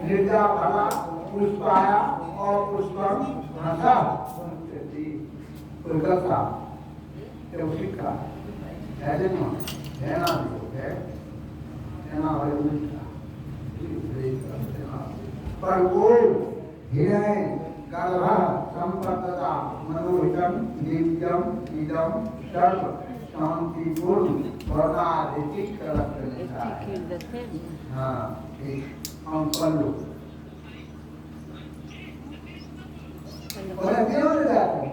निर्जा भला पुष्पाया और पुष्पम हंसा पुष्पा शिक्षा है जन्म है ना पर वो हिरण्य गर्भ संपत्ता मनोहितम दिव्यम इदम सर्व शांतिपूर्ण वर्णाधिक लक्षण हाँ पल्लू और क्यों नहीं जाते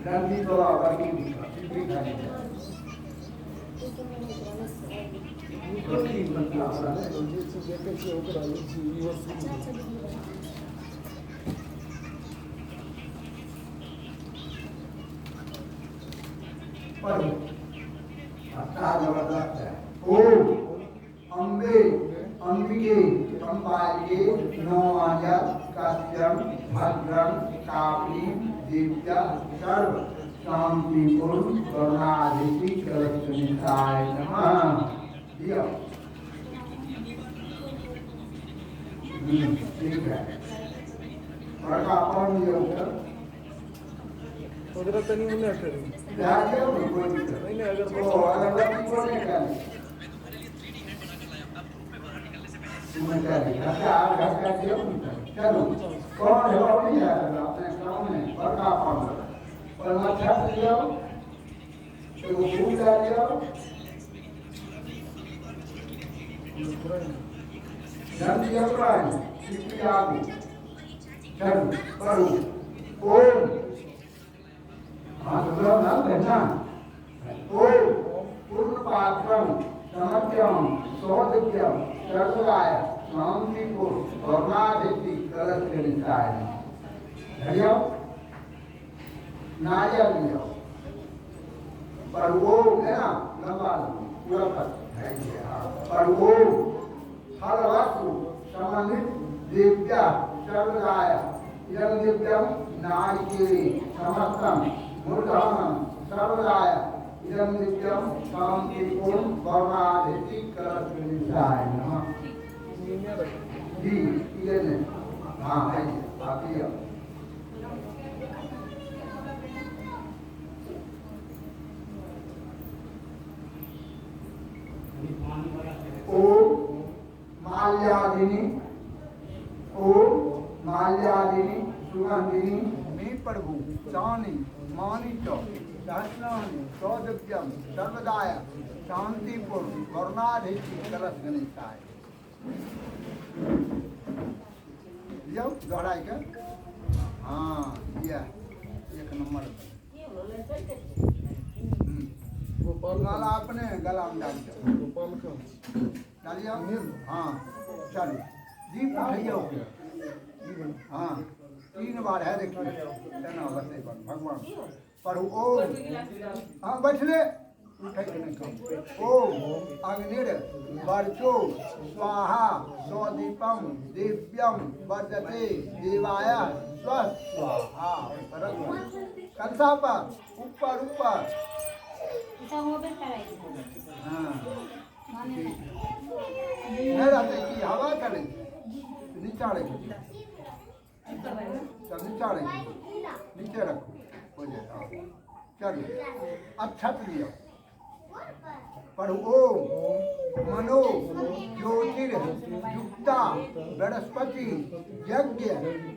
गंदी तो आवाज़ भी खाने पर अच्छा जबरदस्त है ओम अम्बे अंबिके अंबालिके नौमाजर काश्यम भद्रम कापी दिव्या सर्व शांतिपूर्ण करुणाधिक कलक्षणिकाय नमः दिया ठीक है और का अपन ये ऊपर उधर तनी मुन्ने कर जाके नहीं अगर तो अगर को नहीं कर चलो कौन है वो नहीं है अपने काम में बड़का काम पर मच्छर लियो तो फूल डालियो जब दिया प्राण सिद्धि आदि चलो करो ओम हाँ तो ना कहना ओम पूर्ण पात्रम समत्यम सोदिव्यम सर्वगाय शांतिपूर्ण वर्णाधिक कलक्षणिकाय हरिओ नारियल लियो पर वो है ना लंबा पूरा पर है ये पर वो हर वस्तु संबंधित दिव्या सर्वगाय इदं दिव्यम नारिकेले समस्तम मूर्धनम सर्वगाय इदं दिव्यम शांतिपूर्ण वर्णाधिक कलक्षणिकाय नमः जी ये ने हाँ है आती है ओम माल्यादिनी सुगंधिनी मे प्रभु चानी मानित सहस्राणि सौदिव्यम सर्वदाय शांतिपूर्ण वर्णाधिक कलक्षणिकाय लियो दोहराई के हाँ ये एक नंबर माला अपने गला में डाल दो डालिए हाँ चलो दीप उठाइए हाँ 3 बार है देखिए भगवान पर ओम हाँ बैठ ले ओम अग्निर वर्चो स्वाहा स्वदीपम दिव्यम वर्धते देवाय स्वाहा कलसा पर ऊपर ऊपर हाँ रहते कि हवा करे नीचा रखो नीचा रखो नीचे रखो हो जाए चलो अच्छा लियो पर ओम मनो ज्योतिर युक्ता बृहस्पति यज्ञ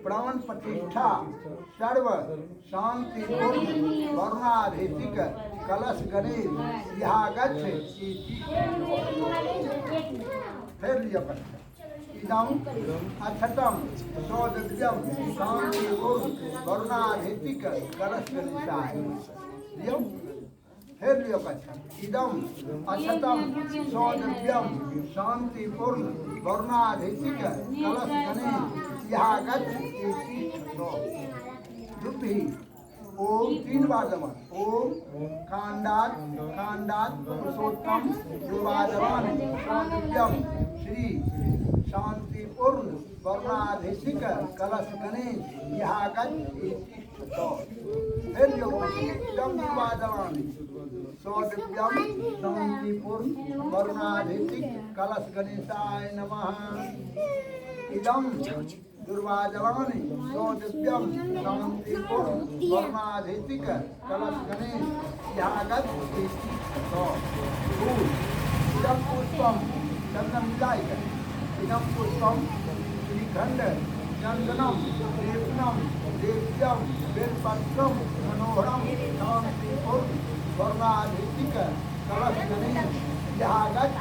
प्राण प्रतिष्ठा सर्व शांति वर्णाधिक कलश गणेश यहाँ गच्छ फिर लिया पड़ता इदम अक्षतम सौदिव्यम शांति वर्णाधिक कलश गणेशाय लियो फिर लियो कच्छा इदम अक्षतम सौदिव्यम शांतिपूर्ण वर्णाधिक कलश गणेश यागत दुभि ओम 3 बार जमा ओम खांडात पुरुषोत्तम दुर्वाजवान शांतियम श्री शांतिपूर्ण वर्णाधिशिक कलश गणेश यागत फिर जो दुर्वाजवान सौदिव्यम शांतिपूर्ण वर्णाधिशिक कलश गणेशाय नमः इदम दुर्वाजवानी सौदिव्यम शांतिपूर्ण वर्णाधिशिक कलश गणेश यागत इदम पुष्पम चंदन मिलाकर इदम पुष्पम श्रीखंड चंदनम लेपनम देव्यम बेलपत्रम मनोहरम शांतिपूर्ण वर्णाधिशिक कलश गणेश यागत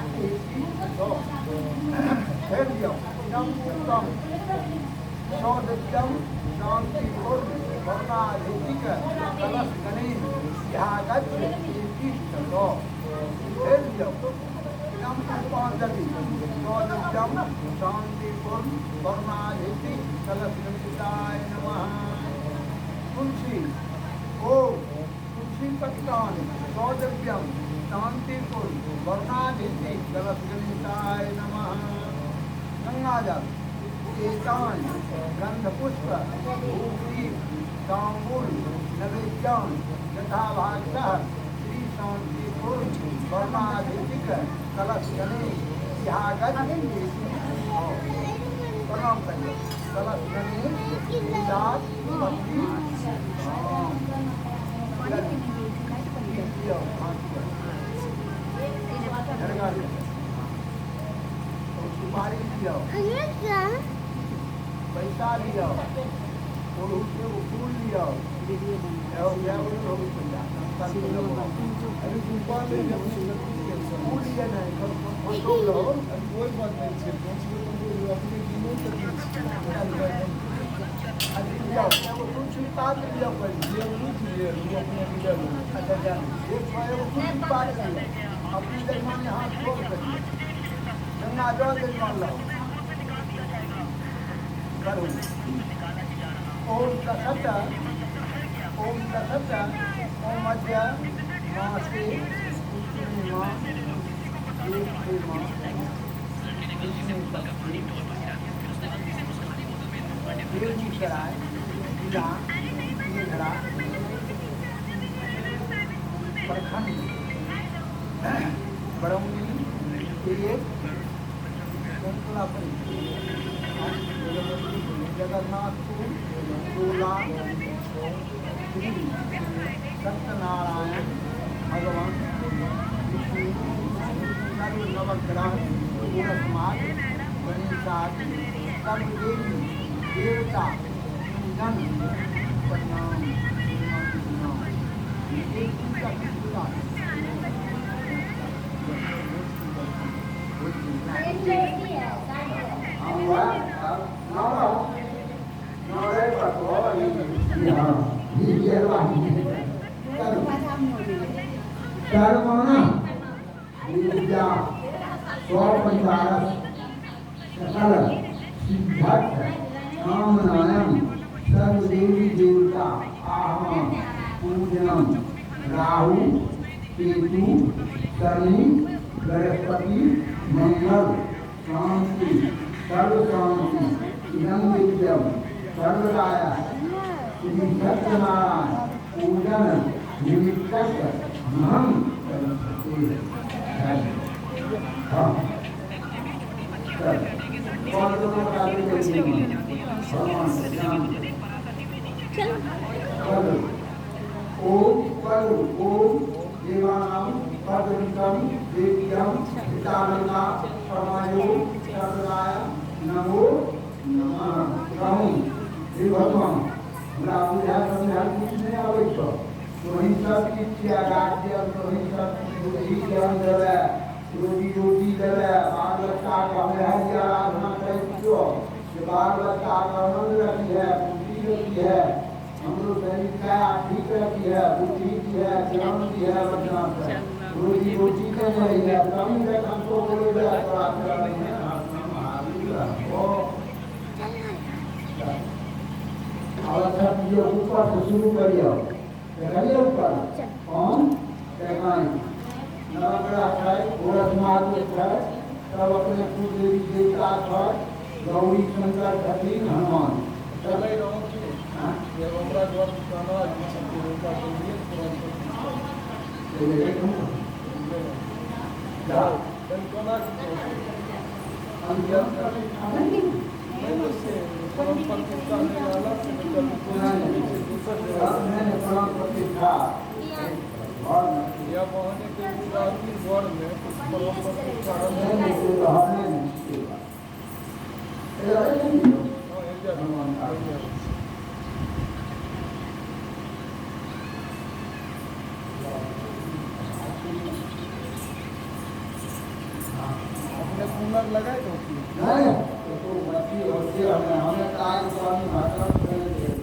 इदम पुष्पम सौदिव्यम शांतिपूर्ण वर्णाधिशिक कलश गणेश यागत इदम पुष्पांजलि सौदिव्यम शांतिपूर्ण वर्णाधिशिक कलश गणेशाय नमः तुलसी ओम तुलसी पत्राण सौदिव्यम शांतिपूर्ण वर्णाधिशिक कलश गणेशाय नमः गंगाजल एतान गंधपुष्प धूपदीप तांबूल नैवेद्यम यथाभागतः श्री शांतिपूर्ण वर्णाधिशिक कलश गणेश यागत प्रणाम करिए कलश गणेश दात पत्नी सुपारी लिया पैसा लिया और उसके फूल लिया फूल लिया नहीं कोई बात नहीं अपनी जगह में हाथ छोड़ करिए गंगा जल मान लो करो ओम तसत ओम मध्य मासे पूर्णिमा बेगूसराय जिला मेघड़ा प्रखंड बरौनी एक जगन्नाथपुर टोला श्री सत्यनारायण भगवान सर्व नवग्रह समाज गणेशादि सर्व देवी देवता जन प्रणाम कर्मणा विद्या स्वपरिवारः सकल सिद्धर्थ कामनायां सर्वदेवी देवता आहं पूजनम राहु केतु शनि बृहस्पति मंगल शांति सर्व शांति इदं विद्यम सर्वदाय श्री सत्यनारायण पूजन निमित्तक अहं ओम देवानां पदवितं देव्यं पितामहा परमायो सर्वदाय नमो नमः कहूँ हे भगवान हमरा बुझा समझा कुछ नहीं आवे तो वही सब इच्छा राज्य वही सब बुद्धि ज्ञान देवे रोजी देवे बाल बच्चा का हरिया आराधना करियो ये बाल बच्चा का आनंद रखी है बुद्धि रखी है हम लोग का ठीक रखी है बुद्धि की है ज्ञान की है बच्चा रोजी के नहीं है कमी तक हमको बोले थोड़ा आवश्यक ये ऊपर से शुरू करिए देखिए ऊपर कौन देखाएं नवग्रह है गोरखनाथ है सब अपने कुल देवी देवता है गौरी शंकर कठिन हनुमान सब ये हमरा द्वार खाना जिसको का बोलिए क्या कोना हम क्या नहीं से परंपरा के साथ वाला से निकल दूसरा मैंने प्रणाम प्रतिष्ठा और या बहने के गुजराती द्वार में कुछ परंपरा के कारण मैंने से रहने नहीं हनुमान आ गया अपने कूलर लगाए तो नहीं तो मच्छी होती है हमें टाइम स्वामी भाषा में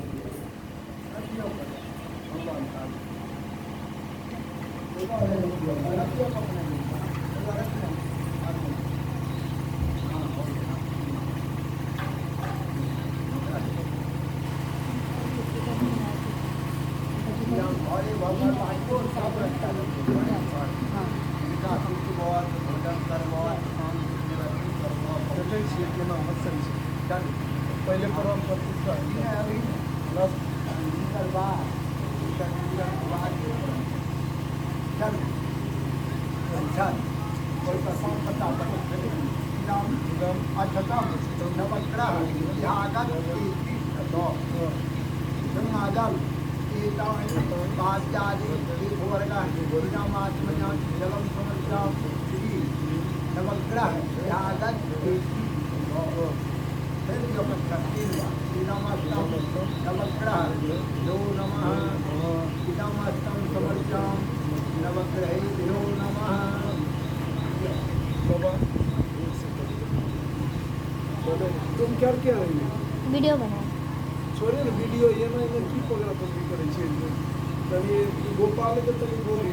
पहले परंपरा प्लस तुम क्या क्या रही है वीडियो बना छोड़े ना वीडियो ये ना इन्हें की फोटोग्राफी करे छे तनी गोपाल के तनी बोली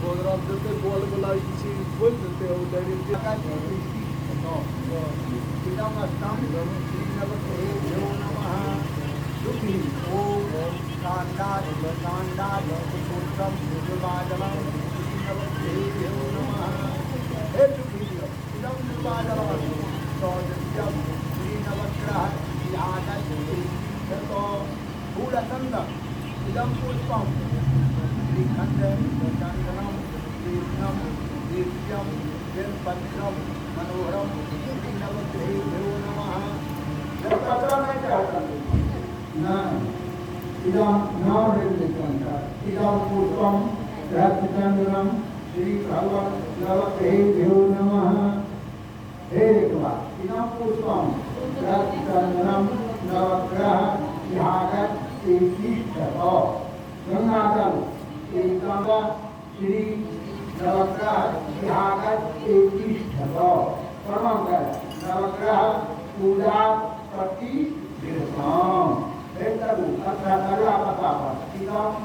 प्रोग्राम देते बोल बोला किसी बोल देते हो डायरेक्ट का नो इदम अस्तम नवते देव नमः दुखी ओम कांडार पुरुषोत्तम निर्वाजलम नवते देव नमः हे दुखी इदम निर्वाजलम सौजन्यम श्री नवग्रह फूलचंद इदम पुष्पम श्रीखंड चंदनम कृष्णम दिव्यम बेलपत्रम मनोहरम श्री नवग्रहेभ्यो नमः जब पत्र में चाहता ना इदम नाम रेडिकंता इदम पुष्पम रत्नचंदनम श्री भगवान नवग्रहेभ्यो नमः हे एकवा इदम पुष्पम रत्नचंदनम नवग्रह यागत तीर्थो गंगाजल एकंगा श्री नवग्रह यागत तीर्थो प्रणाम कर नवग्रह पूजा प्रति विरताम बेतरु अथा अगला पता पर इदम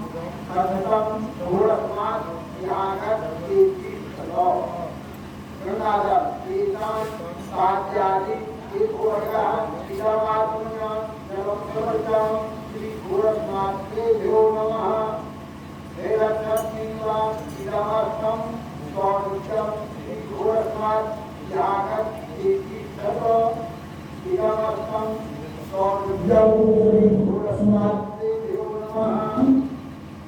कथम घोरस्मात् यागत तीर्थो गंगाजल एकं सात्यादि एक वर्गा इदमात्मना नवग्रहं श्री गोरखनाथेभ्यो नमः हे रत्नसिंहा इदमस्तं स्वामितं श्री गोरखनाथ यागत तीर्थो इदमस्तं स्वामितं श्री गोरखनाथेभ्यो नमः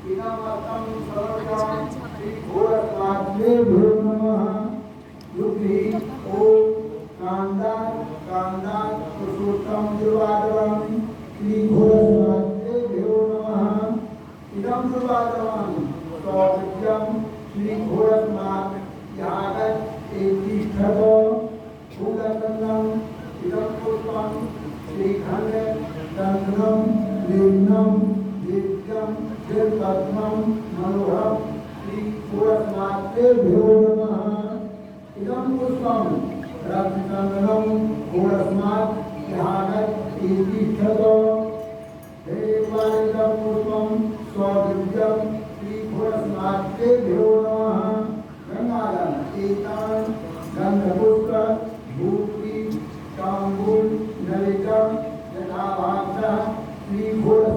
इदमस्तं स्वामितं श्री गोरखनाथेभ्यो नमः दुखी ओम कांदार पुरुषोत्तम निर्वाजलम श्री घोरस्नाथेभ्यो नमः इदं निर्वाजलम सौविद्यम श्री घोरस्नाथ यागत तीर्थो फूलचंदनम इदं पुष्पम श्रीखंड चंदनम लिंगम दिव्यम बेलपत्रम मनोहरम श्री घोरस्नाथेभ्यो नमः इदं पुष्पम रत्नचंदनम घोरस्मात् यागत तीर्थो हे इदं पुष्पम सौदिव्यम श्री घोरस्नाथेभ्यो नमः गंगाजल एतान गंधपुष्प भूपि तांबूल नलिकम यथाभागः श्री घोर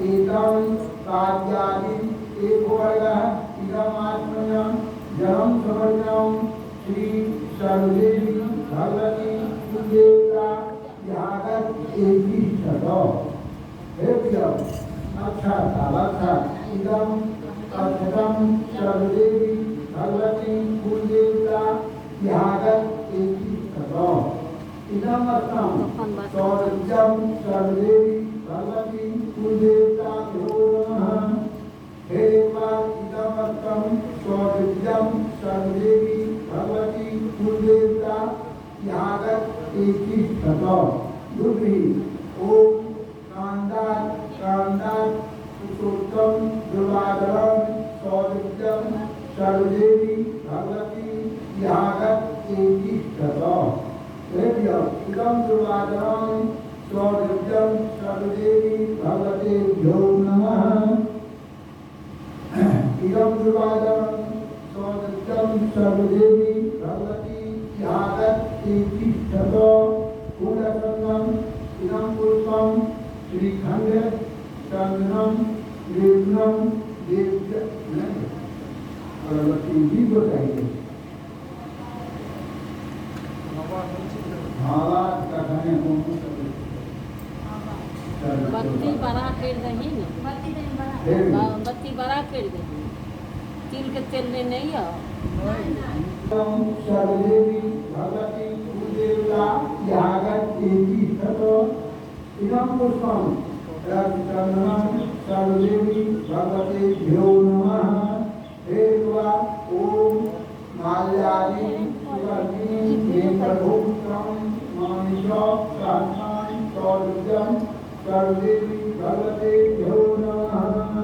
एतं कार्यादि एकोवर्गः इदमात्मनं जलं समर्पणं श्री सर्वदेवी भगवती कुलदेवता यागत एकी शतो हे प्रिय अच्छा इदं अक्षतं सर्वदेवी भगवती कुलदेवता यागत एकी शतो इदं अस्तं सौरभ्यं सर्वदेवी भगवती कुलदेवता नमः हे देवा इदं अस्तं सौरभ्यं सर्वदेवी भगवती कुलदेवता यागत एकी शतो दुर्वी ओम कांदात पुरुषोत्तम दुर्वाधरम सौरभ्यम सर्वदेवी भगवती यागत एकी शतो इदं दुर्वाधरम सौरभ्यम सर्वदेवी भगवतेभ्यो नमः इदं दुर्वाधरम सौरभ्यम सर्वदेवी भगवती यागत एकी शतो फूलचंदन इदं पुष्पं श्रीखंड चंदनम लेपनम देव्य अगरबत्ती भी बताइए माला कथने कौन बत्ती बड़ा कर दही ना बत्ती बड़ा कर दही तिल के तेल ले नहीं है सर्वदेवी भगवती कुलदेवता यागत एकी शतो इदं पुष्पं रक्तचंदनं सर्वदेवी भगवतेभ्यो नमः हे देवा ओम माल्यादि सुगंधि नेत्रभूषणं मानिषो शास्त्रां सौरभ्यं सर्वदेवी भगवतेभ्यो नमः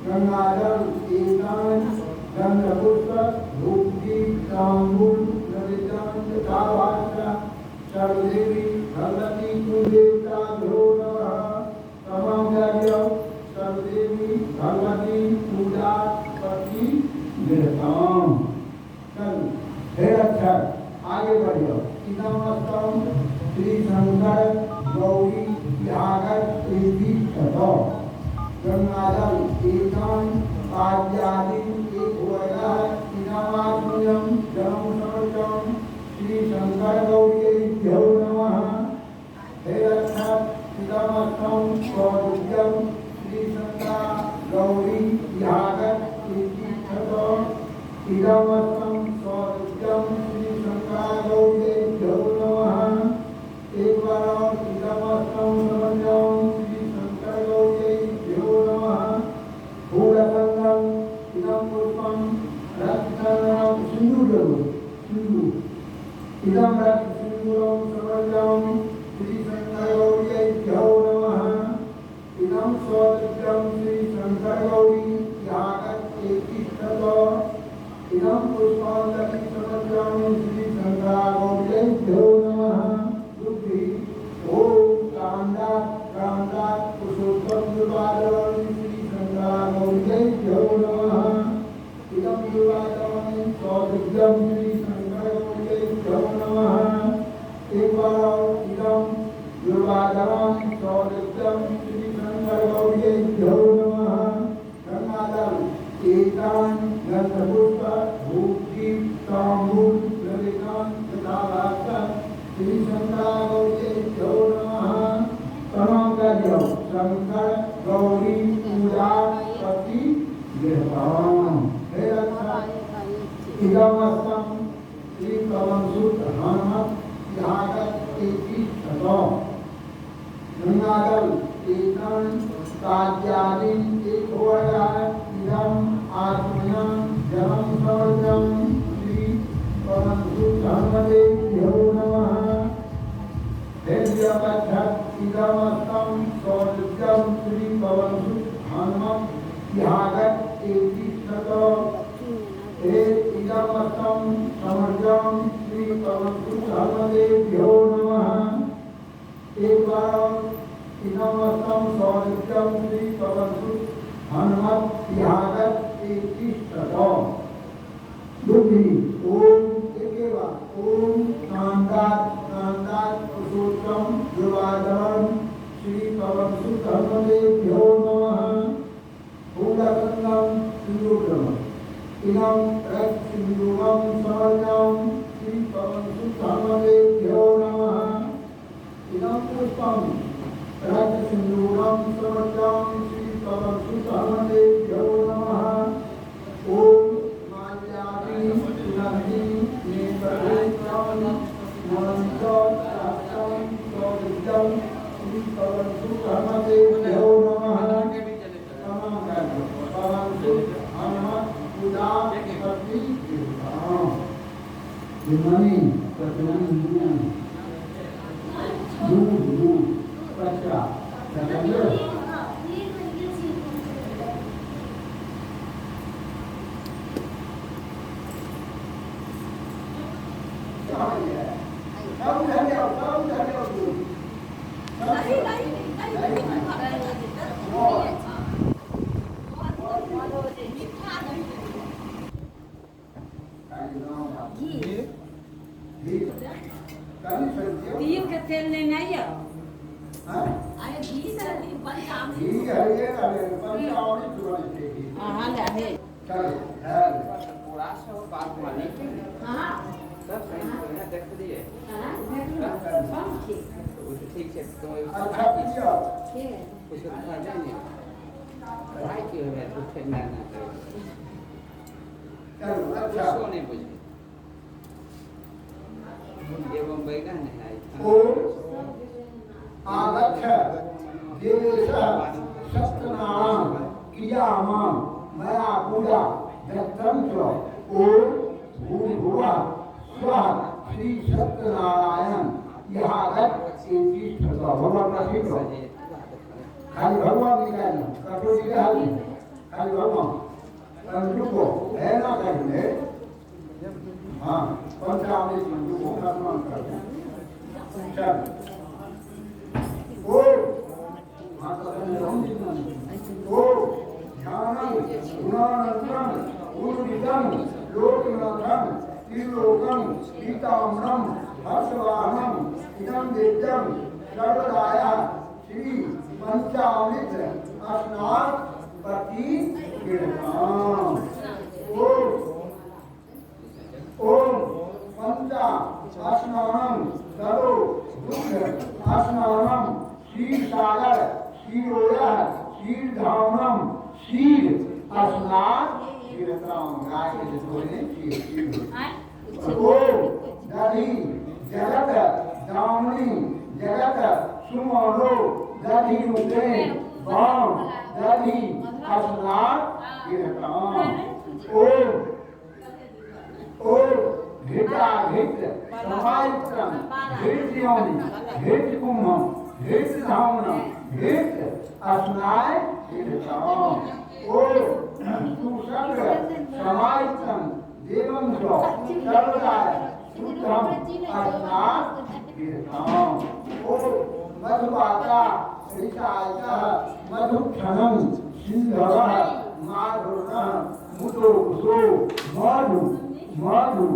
गंगाजल एकान गंधपुष्प धूपदीप तांबूल नैवेद्यं तथा वाचा सर्वदेवी भगवती कुलदेवताभ्यो नमः तमाम कार्य सर्वदेवी भगवती पूजा करती निर्ताम चल हे अच्छा आगे बढ़ियो इदमस्तम श्री शंकर गौरी यागत एकी शतो गंगाजल एकान कार्यादि एकोवर्गः इदमात्मनं जलं समर्पणं श्री शंकर गौरीभ्यो नमः हे अच्छा इदमस्तं सौरभ्यं श्री शंकर गौरी यागत एकी शतो इदमस्तं सौरभ्यं श्री शंकर गौरीभ्यो नमः एक बार और इदमस्तं समर्पणं श्री शंकर गौरीभ्यो नमः फूलचंदन इदं पुष्पं रक्तचंदनं सिंदूरं इदं रक्तसिंदूरं समर्पयामि श्री शंकर गौरीभ्यो नमः इदं सौरभ्यं श्री शंकर गौरी यागत एकी शतो इदं पुष्पाञ्जलिं समर्पयामि श्री शंकर गौरीभ्यो नमः दुर्वी ओम कांदात पुरुषोत्तम दुर्वाधरं श्री शंकर गौरीभ्यो नमः इदं दुर्वाधरं सौरभ्यं श्री शंकर गौरीभ्यो नमः एक बार इदं दुर्वाधरं सौरभ्यं श्री शंकर गौरीभ्यो नमः गंगाजल एकान गंधपुष्प धूपदीप तांबूल नैवेद्यं तथा वाचा श्री शंकर गौरीभ्यो नमः तमाम कार्य शंकर गौरी पूजा करती निर्ताम हे अच्छा इदमस्तं श्री पवनसुत हनुमत यागत एकी शतो गंगाजल एकान कार्यादि एकोवर्गः इदं आत्मनं जलं समर्पणं श्री पवनसुत हनुमतेभ्यो नमः हे देवच्छत् इदमस्तं सौरभ्यं श्री पवनसुत हनुमत यागत एकी शतो हे इदमस्तं समर्पणं श्री पवनसुत हनुमतेभ्यो नमः एक बार इदमस्तं सौरभ्यं श्री पवन इदं रत्सिंदूरं समर्पयामि श्रीपवनसुधामदेभ्यो नमः इदं पुष्पं रत्सिंदूरं समर्पयामि श्रीपवनसुधामदेभ्यो नमः ॐ माल्यादि सुगन्धि नेत्रनेत्रं मन्त्रशास्त्रं सौविद्यं श्रीपवनसुधामदेभ्यो नमः Dimani perjalanan dulu baca katanya kamu dari dulu तीन के तेल लेना ही है हाँ ठीक है ये पंचावली जुड़ानी चाहिए हाँ ले है चलो पूरा सब बात मानी हाँ सब सही ना देख दिए हाँ ठीक है तो अच्छा किया ठीक है कुछ था नहीं पढ़ाई की है तो फिर ना चलो अच्छा सोने बुझे ये बम्बई का नहीं है ओ आगच्छ देवेश सत्यनारायण क्रियामां मया पूजा दत्तं च ओ भूर्भुवः स्वः श्री सत्यनारायण यहाँ गत इसी ठगा भगवान का ठीक हो खाली भगवान निकालना कटोरी के हाल में खाली भगवान रुको है ना करेंगे हाँ पंचामृत रुको कर्म कर चल ओ हाँ तो ओ ध्यानं गुणानंदं उर्विदं लोकनाथं त्रिलोकं पीताम्बरं हर्षवाहनं इदं वेद्यं सर्वदाया श्री पंचामृत स्नान पति कीर्तन ओम पंचा स्नानं करो दुग्ध स्नानं क्षीरसागर क्षीरोदः क्षीरधामनं क्षीर स्नान कीर्तन गाय के जोड़ने क्षीर ओम दधि जगत दामनी जगत सुमनो दधि रूपे वाम दधि स्नान कीर्तन ओम घृता घृत समायुक्तम घृत्योनि घृत कुम्भम घृत धामनम घृत स्नाय कीर्तन ओम सुसंग समायुक्तम देवं च सर्वदाय शुद्धम स्नान कीर्तन ओम मधुवाता ऋषायतः मधुक्षणं सिंधवः माधुर्णः मुदोकुसो मधु मधु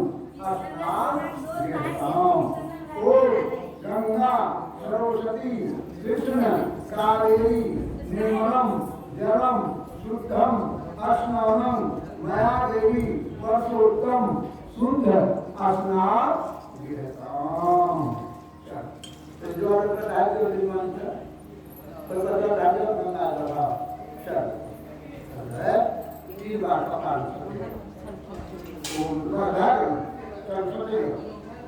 स्नान कीर्तन ओम गंगा सरस्वती कृष्ण कावेरी निर्मलम जलम शुद्धम स्नानं मया देवी परशोत्तम शुद्ध स्नान कीर्तन तो जो बताया जो मंत्र तो बता राजा गंगा जल चल है 3 बार पकान ओम राधा सरस्वती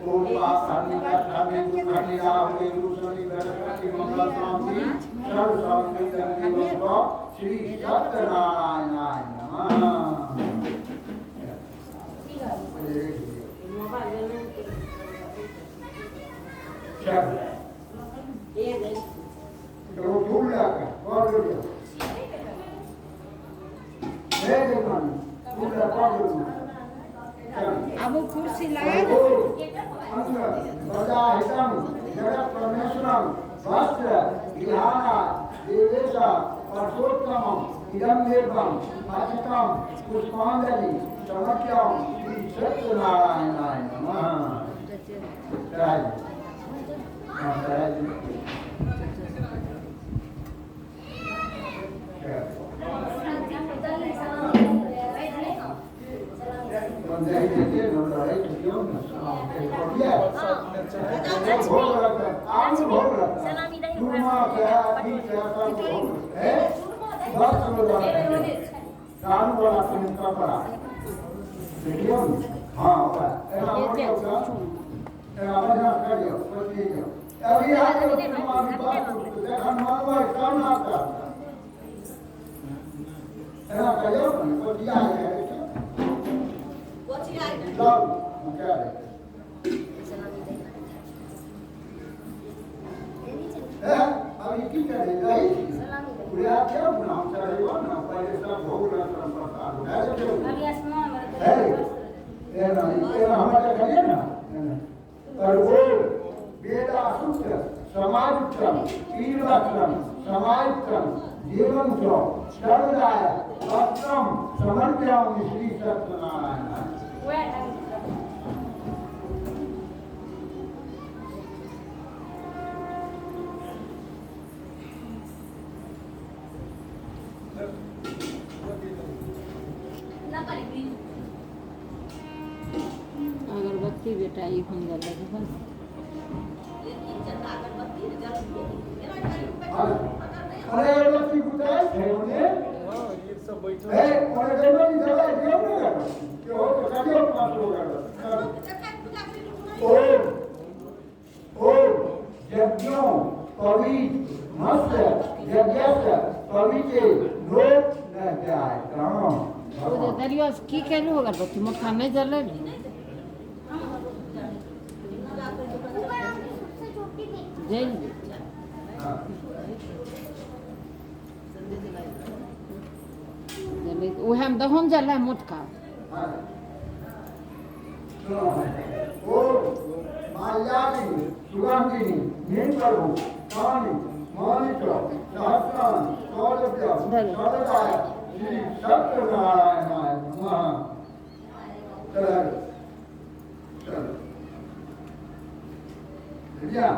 ओम पापानि काठानि दुखानि राहुले रुसनि गणपति मंगल शांति सर्व शांति देवो श्री सत्यनारायणाय नमः चल तो फूल लगा और लो ले देखो फूल लगा और अब वो कुर्सी लगा दो बजाहितं जगत परमेश्वरं वस्त्र विहाना देवेश परशोत्तमं इदं देवं अचितं पुष्पांजलि समर्प्यां श्री सत्यनारायणाय नमः जय भोग लगता है आलू भोग लगता है चूरमा क्या ठीक है सब भोग है बस लोग आलू वाला का पड़ा देखियो हाँ होगा ऐसा होगा ऐसा मजा करियो करियो अभी आज हमारी बात देखा मानवा काम ना करता ऐसा करियो तो दिया है सब क्या है अभी की करेगा पूरे आप क्या बनाओ चलेगा ना पहले सब भोग लगा परंपरा है ये हमारे करिए ना और वो वेदा सूत्र समाज क्रम तीर्थ क्रम समाज क्रम जीवन क्रम सर्वदाय वस्त्रम समर्पयामि श्री सत्यनारायण अगरबत्ती बेटा ये हम लगे बस अरे अगरबत्ती बुझाए थे उन्हें हाँ ये सब बैठे है और अगरबत्ती जला दिया ना कि हो तो करियो पास होगा ओ यज्ञों पवित्र मत्स्य यज्ञस्य पवित्र लोक न जाए काम वो दरिया की कहलो अगरबत्ती मुठा नहीं जले जल जले ओहे में दहम जले मोटका ओ मायावी सुगंधिनी नीम प्रभु कानी मानिक सहस्रान सौरभ्य सर्वदाय श्री सत्यनारायणाय नमः चलो चलो भैया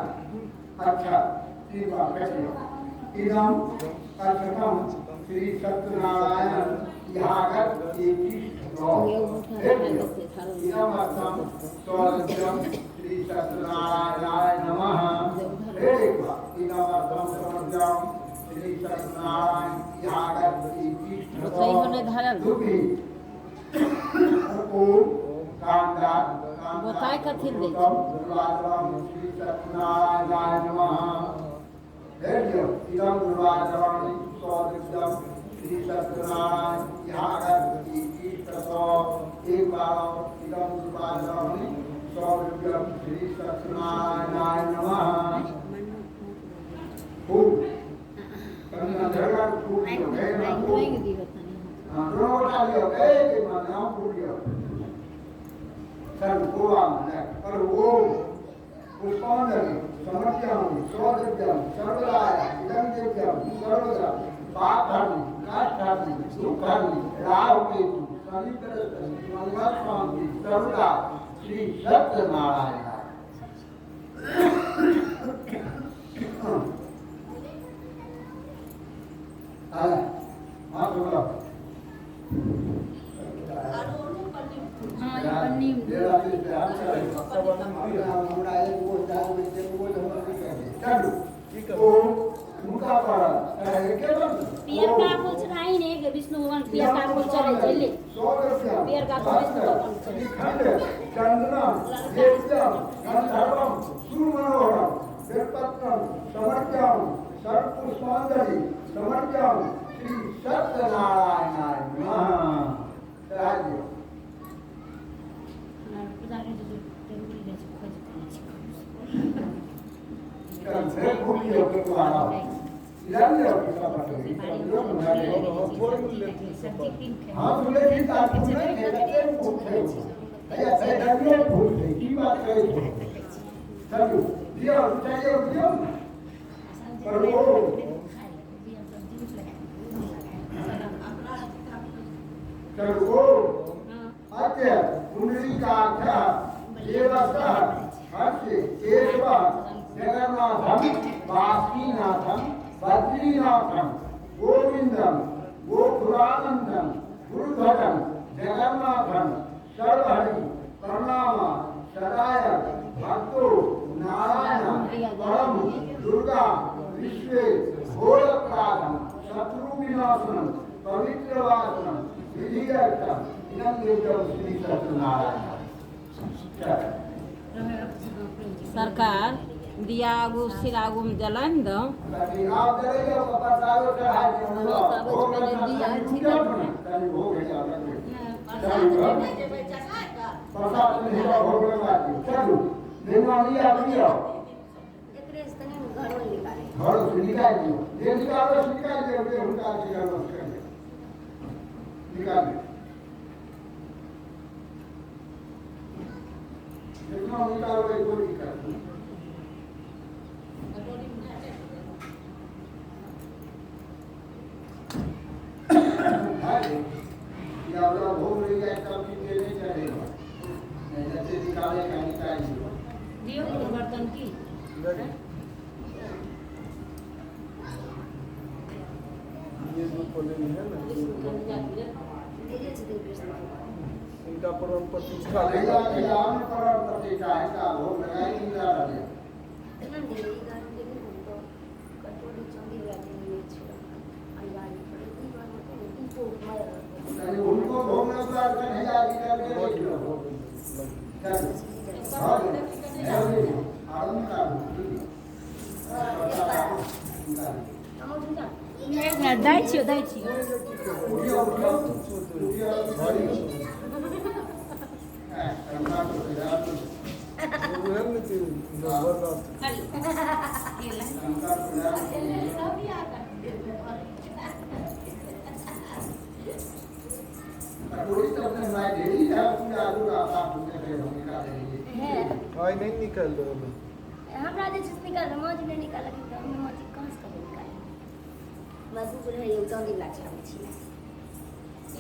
अच्छा तीन बार बैठिए इदम अर्थकम श्री सत्यनारायण यागत इदम अर्थम सौरभ्यम श्री सत्यनारायणाय नमः इदम अर्थम सौरभ्यम श्री सत्यनारायण यागत दुखी ओम कांदा बताए कथी ले श्री सत्यनारायणाय नमः देखियो इदम दुर्वाचरणी सौदिव्यम श्री सत्यनारायण यागत इष्टसो एक बार इदम दुर्वाचरणी सौदिव्यम श्री सत्यनारायणाय नमः फूल कन्या धरना फूल है ना फूल दोनों उठा लियो एक माना फूल लियो सर्वोम और ओम पुष्पांजलि समर्पयामि सौरभ्यम सर्वदाय इदं दिव्यम सर्वदा पापहरणि काष्ठारणि दुःखहरणि राहु केतु शनिग्रह मंगल शांति सर्वदा श्री सत्यनारायण आया हां बोलो पियर का फूल चढ़ाई ने विष्णु भगवान पियर का फूल चढ़े चले पियर का फूल विष्णु भगवान चढ़े चंदना देवत्याम गंधर्वम सुमनोहरम बेलपत्रम समर्पयामि सर्वपुष्पांजलि समर्पयामि श्री सत्यनारायणाय नमः राज्य से भूलियो के तुम्हारा इलाज है उसका पटोरी हाँ बोले कि आप नहीं कहते पूछे भैया से डरिए भूल की बात करे चलो दियो चाहिए दियो पर वो चलो वो आते कुंडली का अर्थ देवता हर्ष केशवा जगन्नाथम वासीनाथम बद्रीनाथम गोविंदम गोपुरानंदम गुरुधरम जगन्नाथम सर्वहरि प्रणाम सदाय भक्तो नारायण परम दुर्गा विश्वे घोरप्राधम शत्रु विनाशनम पवित्र वासनम विधियर्थम इदं देवं श्री सत्यनारायण। सरकार दिया आगू सिर आगू में जलाइन दो आप जलेगा तो प्रसाद चढ़ाए प्रसाद में हिला भोग लगा के चलो देवा लिया लिया घर से निकाल दियो ये निकाल दियो उनका निकाल निकाल जितना निकालो एक और निकाल या भोग रही है तब भी देने चलेगा जैसे निकालेगा निकाल दियो बर्तन की ये जो खोलेनी है ना इनका परम प्रतिष्ठा लेगा हम परम प्रतिष्ठा है का भोग लगाई नहीं जा रहा है उनको भोग न कर नहीं आदि करके देख लो दै छियो हाय नहीं निकल दो हमरा जे चीज निकाल मौज नहीं निकाल कि तो हम मौज कहां से निकाल मजू को है एकदम दिन लाच हम छी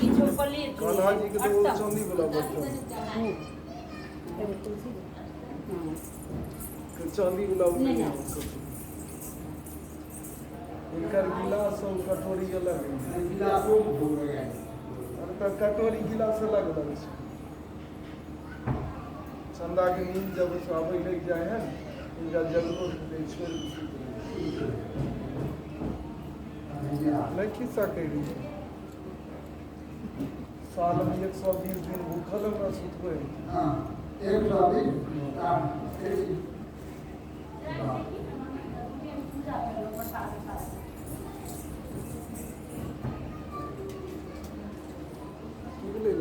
ई जो पनीर कान्हा जी के तो चांदी वाला बर्तन के चांदी वाला नहीं इनकर गिलास और कटोरी अलग है गिलासों भोग गए और कटोरी गिलास अलग अलग है चंदा के नींद जब आवे ले जाए हैं इनका जरूर छोड़ नहीं खिस्सा कह रही है साल में 120 दिन भूखल हमरा सुत गए हां 120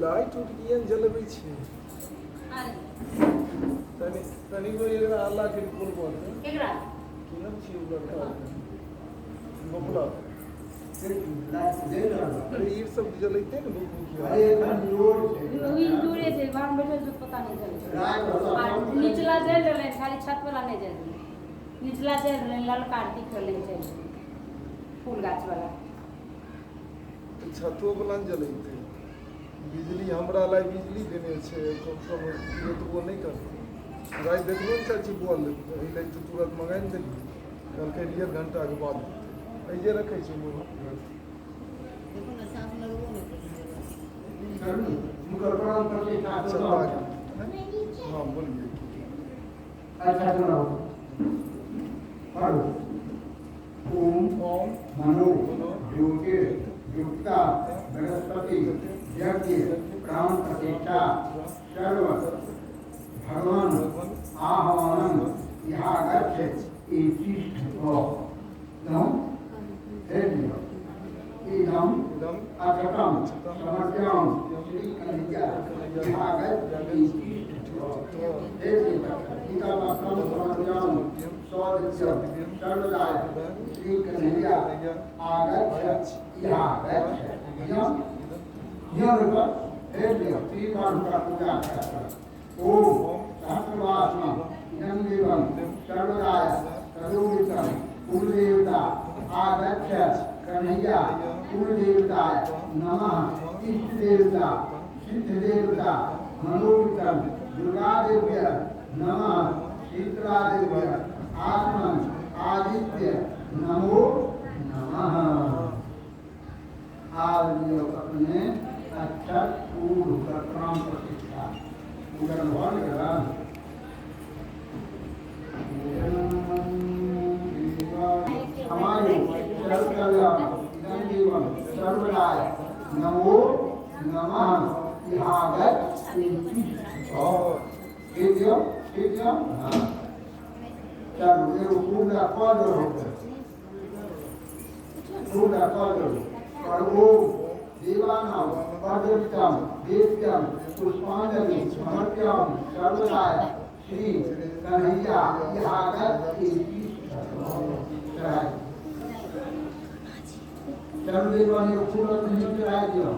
लाइट उठ गई जलबै छै तनी को एकरा अल्लाह के कुल बोलते केकरा कि नाम छी उधर बबुला अरे ये सब जलते न अरे कंट्रोल दूरे से बाहर बैठे से पता नहीं चले निचला जल रहे खाली छत वाला नहीं जल निचला जल रहे ललका दिख रहे जल फूल गाछ वाला छतो वाला जलते बिजली हमरा लाई बिजली देने छे कम ये तो वो नहीं कर रात देखलो चाची बोल एले तो तुरंत मंगा दे कल के लिए घंटा के बाद ऐजे रखे छे वो देखो ना सांस लगबो नहीं करू मुकर परम प्रतिष्ठा चल तो आगे हां बोलिए अच्छा सुनो पढ़ो ओम मनो योगे युक्ता बृहस्पति यज्ञ प्राण प्रतिष्ठा सर्व भगवान आह्वान यहाँ गच्छ इतिष्ठ हो नम हेदियो इदम अचकम समर्प्याम श्री कन्हैया यहाँ गच्छ इतिष्ठ हो हेदियो इदम अचकम समर्प्याम स्वादित्यम सर्वदाय श्री कन्हैया आगच्छ यहाँ गच्छ यम यम हेदियो श्री का पूजा करता ओम सहस्रवासना इदं देवं सर्वदाय तदोमितं कुलदेवता आगच्छ कन्हैया कुलदेवताय नमः इष्टदेवता सिद्धदेवता मनोमितं दुर्गादेव्य नमः शीतलादेव्य आत्मन आदित्य नमो नमः आज अपने अच्छा पूर्व प्रणाम प्रतिष्ठा उधर भर गया सर्वदाय नमो नमः इहागत हाँ चलो ये पूरा कॉल पूरा कॉल और वो देवानां पदवितं देव्यं पुष्पांजलि समर्प्यामि सर्वदाय श्री कन्हैया इहागत चलो देवानी फूल नहीं चढ़ा दिया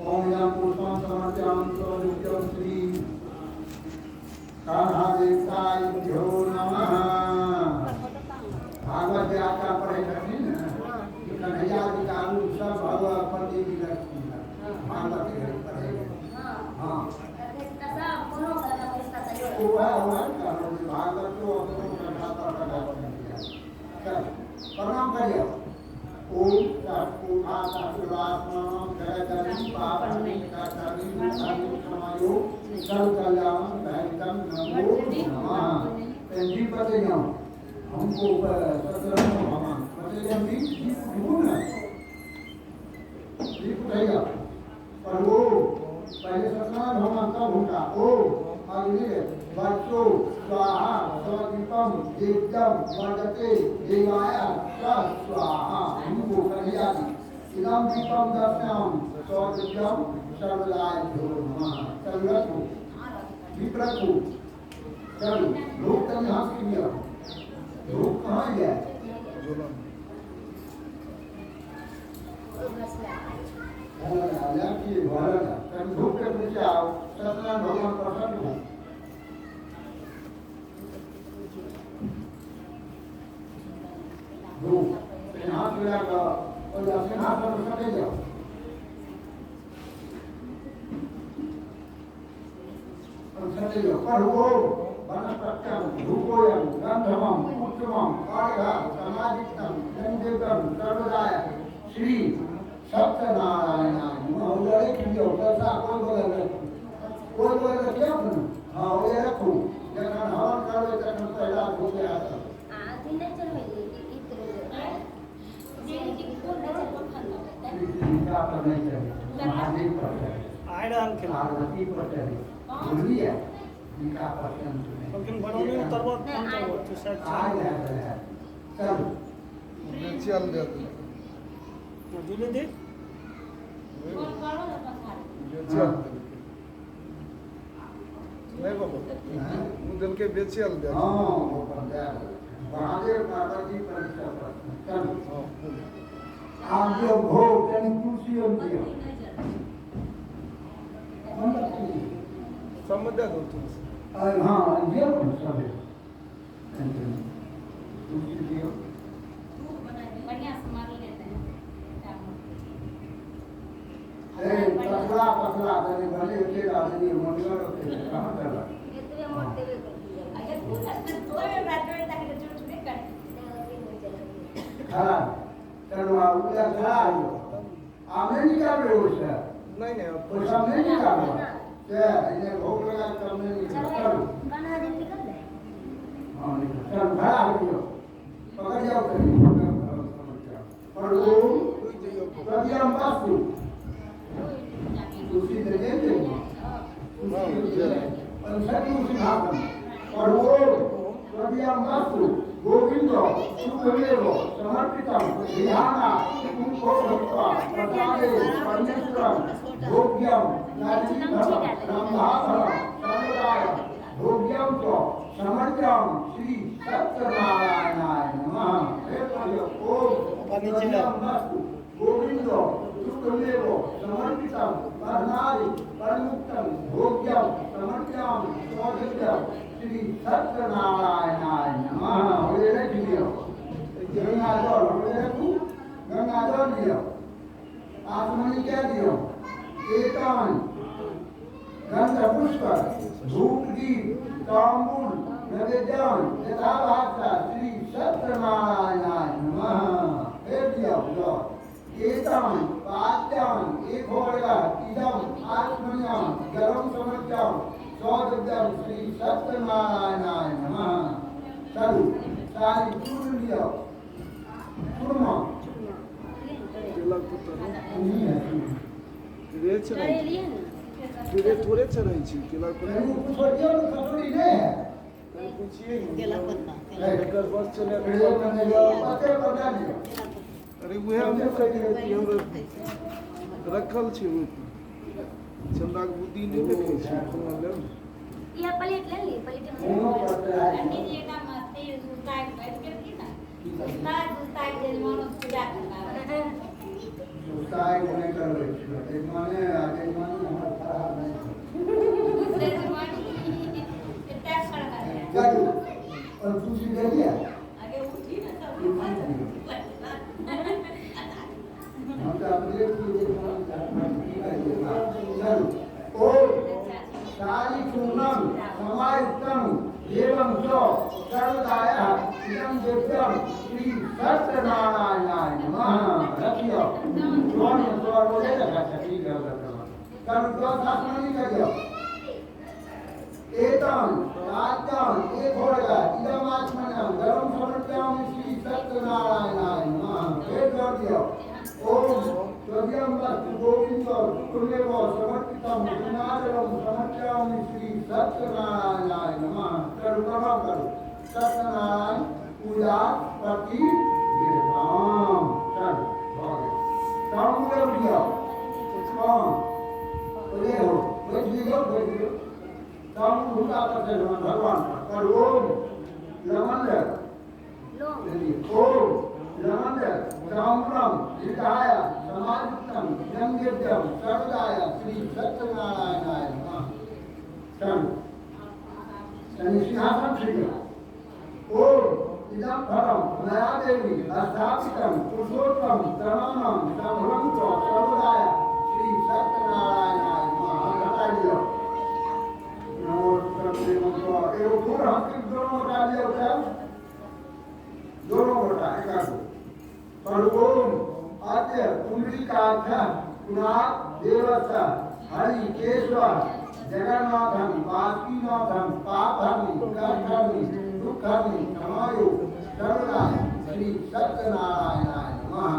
ओम यम पुष्पं समर्प्यामि सर्वदा श्री कान्हादेवताय नमः भागवत व्याख्या पढ़े करनी ना कन्हैया जी का रूप सब भगवत पति की लक्ष्मी है भागवत के पढ़े हाँ वो है भागवत को प्रणाम करिए ओम सत्पुरुषा सत्पुरुषात्मनः जयति पापनि काचरि समायो सर्वकल्याणं भयंकरं नमो नमः तेजी पतेयम हमको सत्रह भगवान पतेयम भी भूल है ठीक रहेगा पर वो पहले सत्रह भगवान कब होगा ओ अग्नि वर्षो स्वाहा स्वदीपम देव्यम वर्धते देवाय स्वाहा हमको कन्हैया जी इदम दीपम दर्शनम स्वदीपम सर्वदाय नमः सर्वरत्न विप्रतु चलो लोग तब यहाँ से लिया लोग कहाँ गया की भारत कभी धूप के पीछे आओ सत्यनारायण भगवान प्रसन्न हो धूप यहाँ से लगा और यहाँ पर सटे जाओ पर्वो वनस्पत्यं धूपोयं गन्धवं उत्तमं कार्घं समाधितं नंदितं सर्वदाय श्री सत्यनारायणाय नमः उधर एक वीडियो कैसा कोई बोले क्या हाँ वो ये रखो जब हवन करो तब पहला हो गया था दिन चल में इतना पर नहीं चाहिए महादेव पर चाहिए आयरन के पार्वती पर चाहिए बोली है इनका प्रश्न सुने लेकिन बनोने तरवत तो शायद आ गया चल चल दे दिले दे चल नहीं बाबा मुदल के बेचल दे हां वो पर दे महादेव पार्वती पर चल आप जो भोग यानी कुर्सी और दिया समझ दो तुम हाँ ये सब कुर्सी दिया बढ़िया से मार लेते हैं पतला पतला मैंने भले के आदमी मोटा होते कहां चला इतने मोटे वे अगर पूरा दो में बैठ बैठ तक छोटे छोटे कर खड़ा चलो आप उधर खड़ा हो आमे निकाल रहे हो सर नहीं वो सब नहीं निकाल रहा क्या इन्हें भोग लगा कर नहीं निकाल चलो गाना दिन निकल ले हाँ निकाल चलो खड़ा हो जाओ पकड़ जाओ और वो कभी हम वास्तु उसी दे देंगे सभी उसी भागम और वो कभी हम वास्तु गोविंद सुखदेव समर्पितम ध्याना उनको भक्ता प्रसादे परमेश्वरम भोग्यम नाचिधर ब्रह्माधर सर्वदाय भोग्यम च समर्प्यम श्री सत्यनारायणाय नमः हे प्रभु ओम वास्तु गोविंद सुखदेव समर्पितम परनारि परमुक्तम भोग्यम समर्प्यम स्वदिव्यम श्री सत्यनारायणाय नमः ये रख दियो गंगा जल ये रखू गंगा जल दियो आसमनी क्या दियो एकान गंध पुष्प धूप दीप तांबूल नैवेद्यम यथा भाषा श्री सत्यनारायणाय नमः ये दियो जो एतान पाद्यान एक होगा इदम आत्मन्यम जलम समर्प्यम स्वदिव्यम श्री सत्यनारायणाय नमः चलो सारी चूर्ण लियो चूर्ण केला पुत्र नहीं है रे चढ़ाई करेलिए ना रे थोड़े चढ़ाई छी केला पर नहीं कुछ छोड़ियो तो कटोरी नहीं है कहीं पूछिए केला पत्ता एकर बस चले पेड़ो में ले पत्ते बना दियो अरे वह हम कह दिए कि हम रखल छी चंदा के बुद्धि नहीं देखे छी कोनो ले यह प्लेट ले ली प्लेट दोनों में पत्ते है नीचे मस्ती उतार बैठ कर की ना उतार के मानो पूजा करना उताई नहीं कर रहे एक माने आगे माने हमारा खराब नहीं दूसरे जमाने इतना सड़का है जादू और दूसरी गली है आगे उठी ना सब हम तो अपने की देखना चलो ओ सारी पूर्णम समायुक्तम एवं च सर्वदाय इदं देव्यं श्री सत्यनारायणाय नमः रखियो कौन तो बोले लगा ठीक है कर दो साथ नहीं कर दियो एतम राजम एक हो गया इदम आत्मनम धर्म समर्पयामि श्री सत्यनारायणाय नमः एक कर दियो ओम स्वयं वस्तु गोविंद कुलेव समर्पितम गुणाधरम समर्पयामि श्री सत्यनारायणाय नमः करुणा करो सत्यनारायण पूजा प्रति विराम चल भागे तांबूल दिया कौन बोले हो बैठ लीजिए तांबूल उठा करके भगवान और ओम लमन लो ओम लमन तांबूलम विधाय समायुक्तम गंगेभ्यम सर्वदाय श्री सत्यनारायणाय नमः चल सिंहासन श्री ओम इदं फलम नया देवी स्थापितम पुरुषोत्तम तमामम संभ्रम च सर्वदाय श्री सत्यनारायणाय नमः हटा दियो नमो सर्वदेवतो एवं फूल हम दोनों हटा दियो क्या दोनों हटा एक ओम आद्य पुंडरीकाक्ष पुनाथ देवस्य हरि केशव जगन्नाथं वासुकीनाथं पापहरि कर्महरि दुःखहरि क्षमायो सर्वदाय श्री सत्यनारायणाय नमः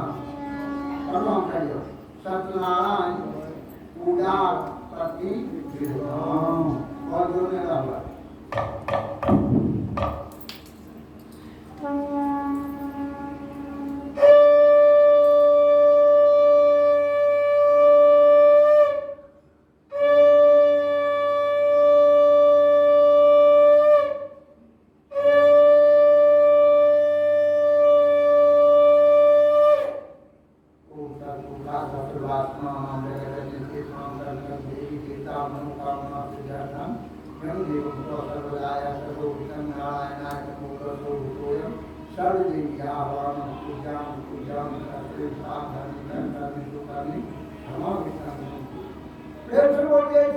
प्रणाम करियो सत्यनारायण पूजा प्रति विराम और जोड़ने लगा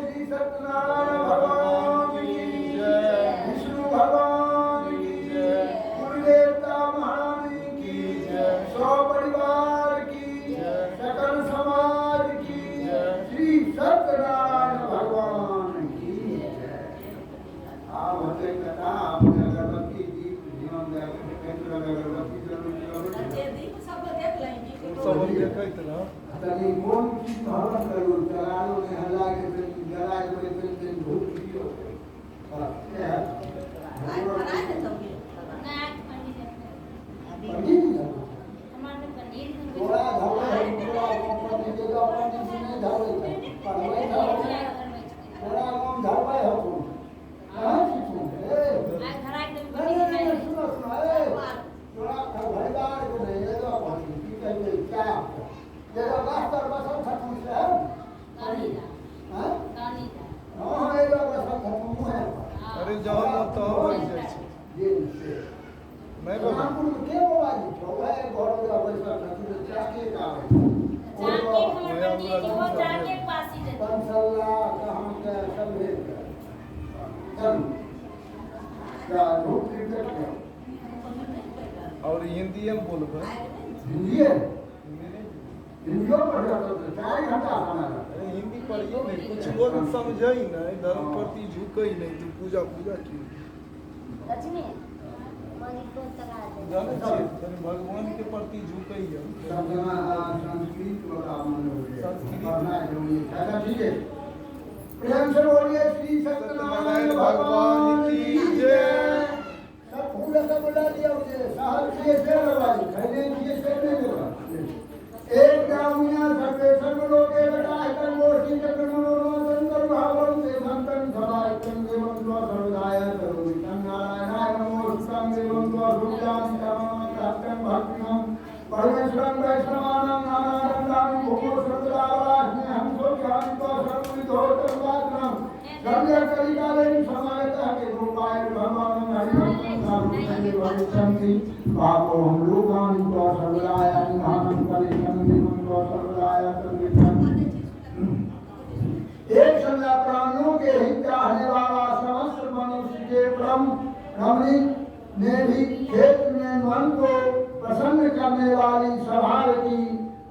श्री सत्यनारायण भगवान की जय विष्णु भगवान की जय गुरुदेवता महारानी की जय सौ परिवार की जय सकल समाज की जय श्री सत्यनारायण भगवान की जय आप होते कथा आपने अगरबत्ती दीप जीवन अगरबत्ती सब देखैत ना तनी कौन चीज भवन करू चलानो में हल्ला के जला के फिर भूख दियो क्या आज बनाए थे सब पनीर हमारे पनीर थोड़ा धावे पूरा पनीर के अपन नहीं धावे पनीर धावे थोड़ा कम धावे हो तुम हां तू ए आज धराई तो नहीं सुनो सुनो ए थोड़ा भरदार को नहीं ये तो अपन की कहिए क्या ये तो मास्टर बसन खत्म है गानी दा हां गानी दा हां ये तो बसन खत्म है अरे जाओ ना तो हो जाए ये से नहीं बाबा नाम के बोला जी तो है घर का पैसा खर्च जाके का जाके खबर पड़ती है कि वो जाके पास ही रहते पंसल्ला कहां का सब है चल का रूप क्रिकेट में और हिंदी में बोलबे हिंदी है हिंदी पढ़ जाता है 4 घंटा हमारा अरे हिंदी पढ़िए नहीं कुछ लोग समझे ही नहीं धर्म प्रति झुके ही नहीं तू पूजा पूजा की सच में जी फोन तक आ जाए जाने छियै तनी भगवान के प्रति झुकैया सब जगह संस्कृत और आमन हो गया पढ़ना जरूरी है ऐसा ठीक है प्रेम से बोलिए श्री सत्यनारायण भगवान की जय सब फूल ऐसा बुला दिया मुझे साहब किए से लगवाई खरीदे किए से नहीं होगा एक ग्रामीण सर्वे सर्वलोके लगाए कर मोर्ची चक्रमणो चंद्र भावम से संतन सदाय चंदेवं द्वा सर्वदाय करोमि नारायणाय नमो सुतम देवं द्वा रुद्रां तमं भक्तिं परमेश्वरं वैष्णवानां नारायणां भूमो सर्वदावास्मि हम सो ज्ञान को सर्वविदो सर्वात्मं सर्वे कलिकाले समायतः के रूपाय भगवान हरि भक्ति पापो हम लोकान को सर्वदाय निधानं परिशं देवं को सर्वदाय एक संज्ञा प्राणियों के हित चाहने वाला समस्त मनुष्य के ब्रह्म रमणीक ने भी क्षेत्र में मन को प्रसन्न करने वाली सभा की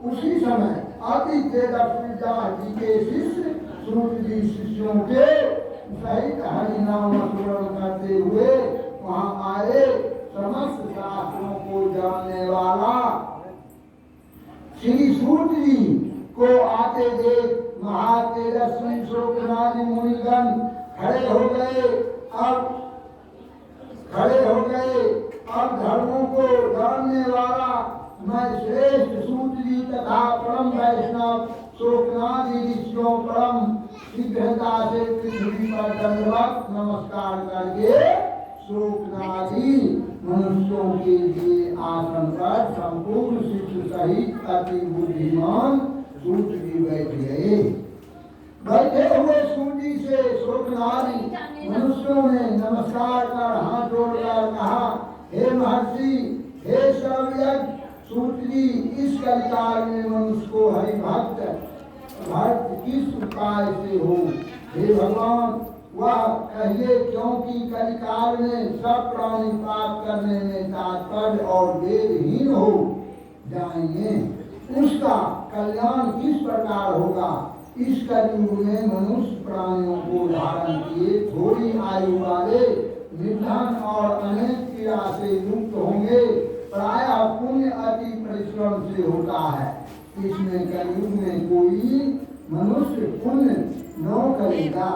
उसी समय अति तेजस्वी दास जी के शिष्य सूर्य जी शिष्यों के सहित हरिनाम स्मरण करते हुए वहां आए समस्त शास्त्रों को जानने वाला श्री सूर्य जी को आते देख महातेजस्वी शोकनादी मुनिगण खड़े हो गए अब धर्मों को जानने वाला मैं श्रेष्ठ सूर्य जी तथा परम वैष्णव शोकनादी ऋषियों परम शीघ्रता से पृथ्वी पर दंडवत नमस्कार करके शोकनादी मनुष्यों के लिए आसन पर संपूर्ण शिष्य सहित अति बुद्धिमान सूर्य जी बैठ गए। बैठे हुए सूर्य से शोकनादी मनुष्यों ने नमस्कार कर हाथ जोड़कर कहा हे महर्षि हे सर्वज्ञ सूर्य जी इस कलिकाल में मनुष्य को हरि भक्त किस उपाय से हो हे भगवान वह कहिए क्योंकि कलिकाल में सब प्राणी पाप करने में तात्पर्य और वेदहीन हो जाएंगे उसका कल्याण किस प्रकार होगा। इस कलयुग में मनुष्य प्राणियों को धारण किए थोड़ी आयु वाले निर्धन और अनेक पीड़ा से युक्त होंगे। प्रायः पुण्य अति परिश्रम से होता है। इसमें कलयुग में कोई मनुष्य पुण्य न करेगा।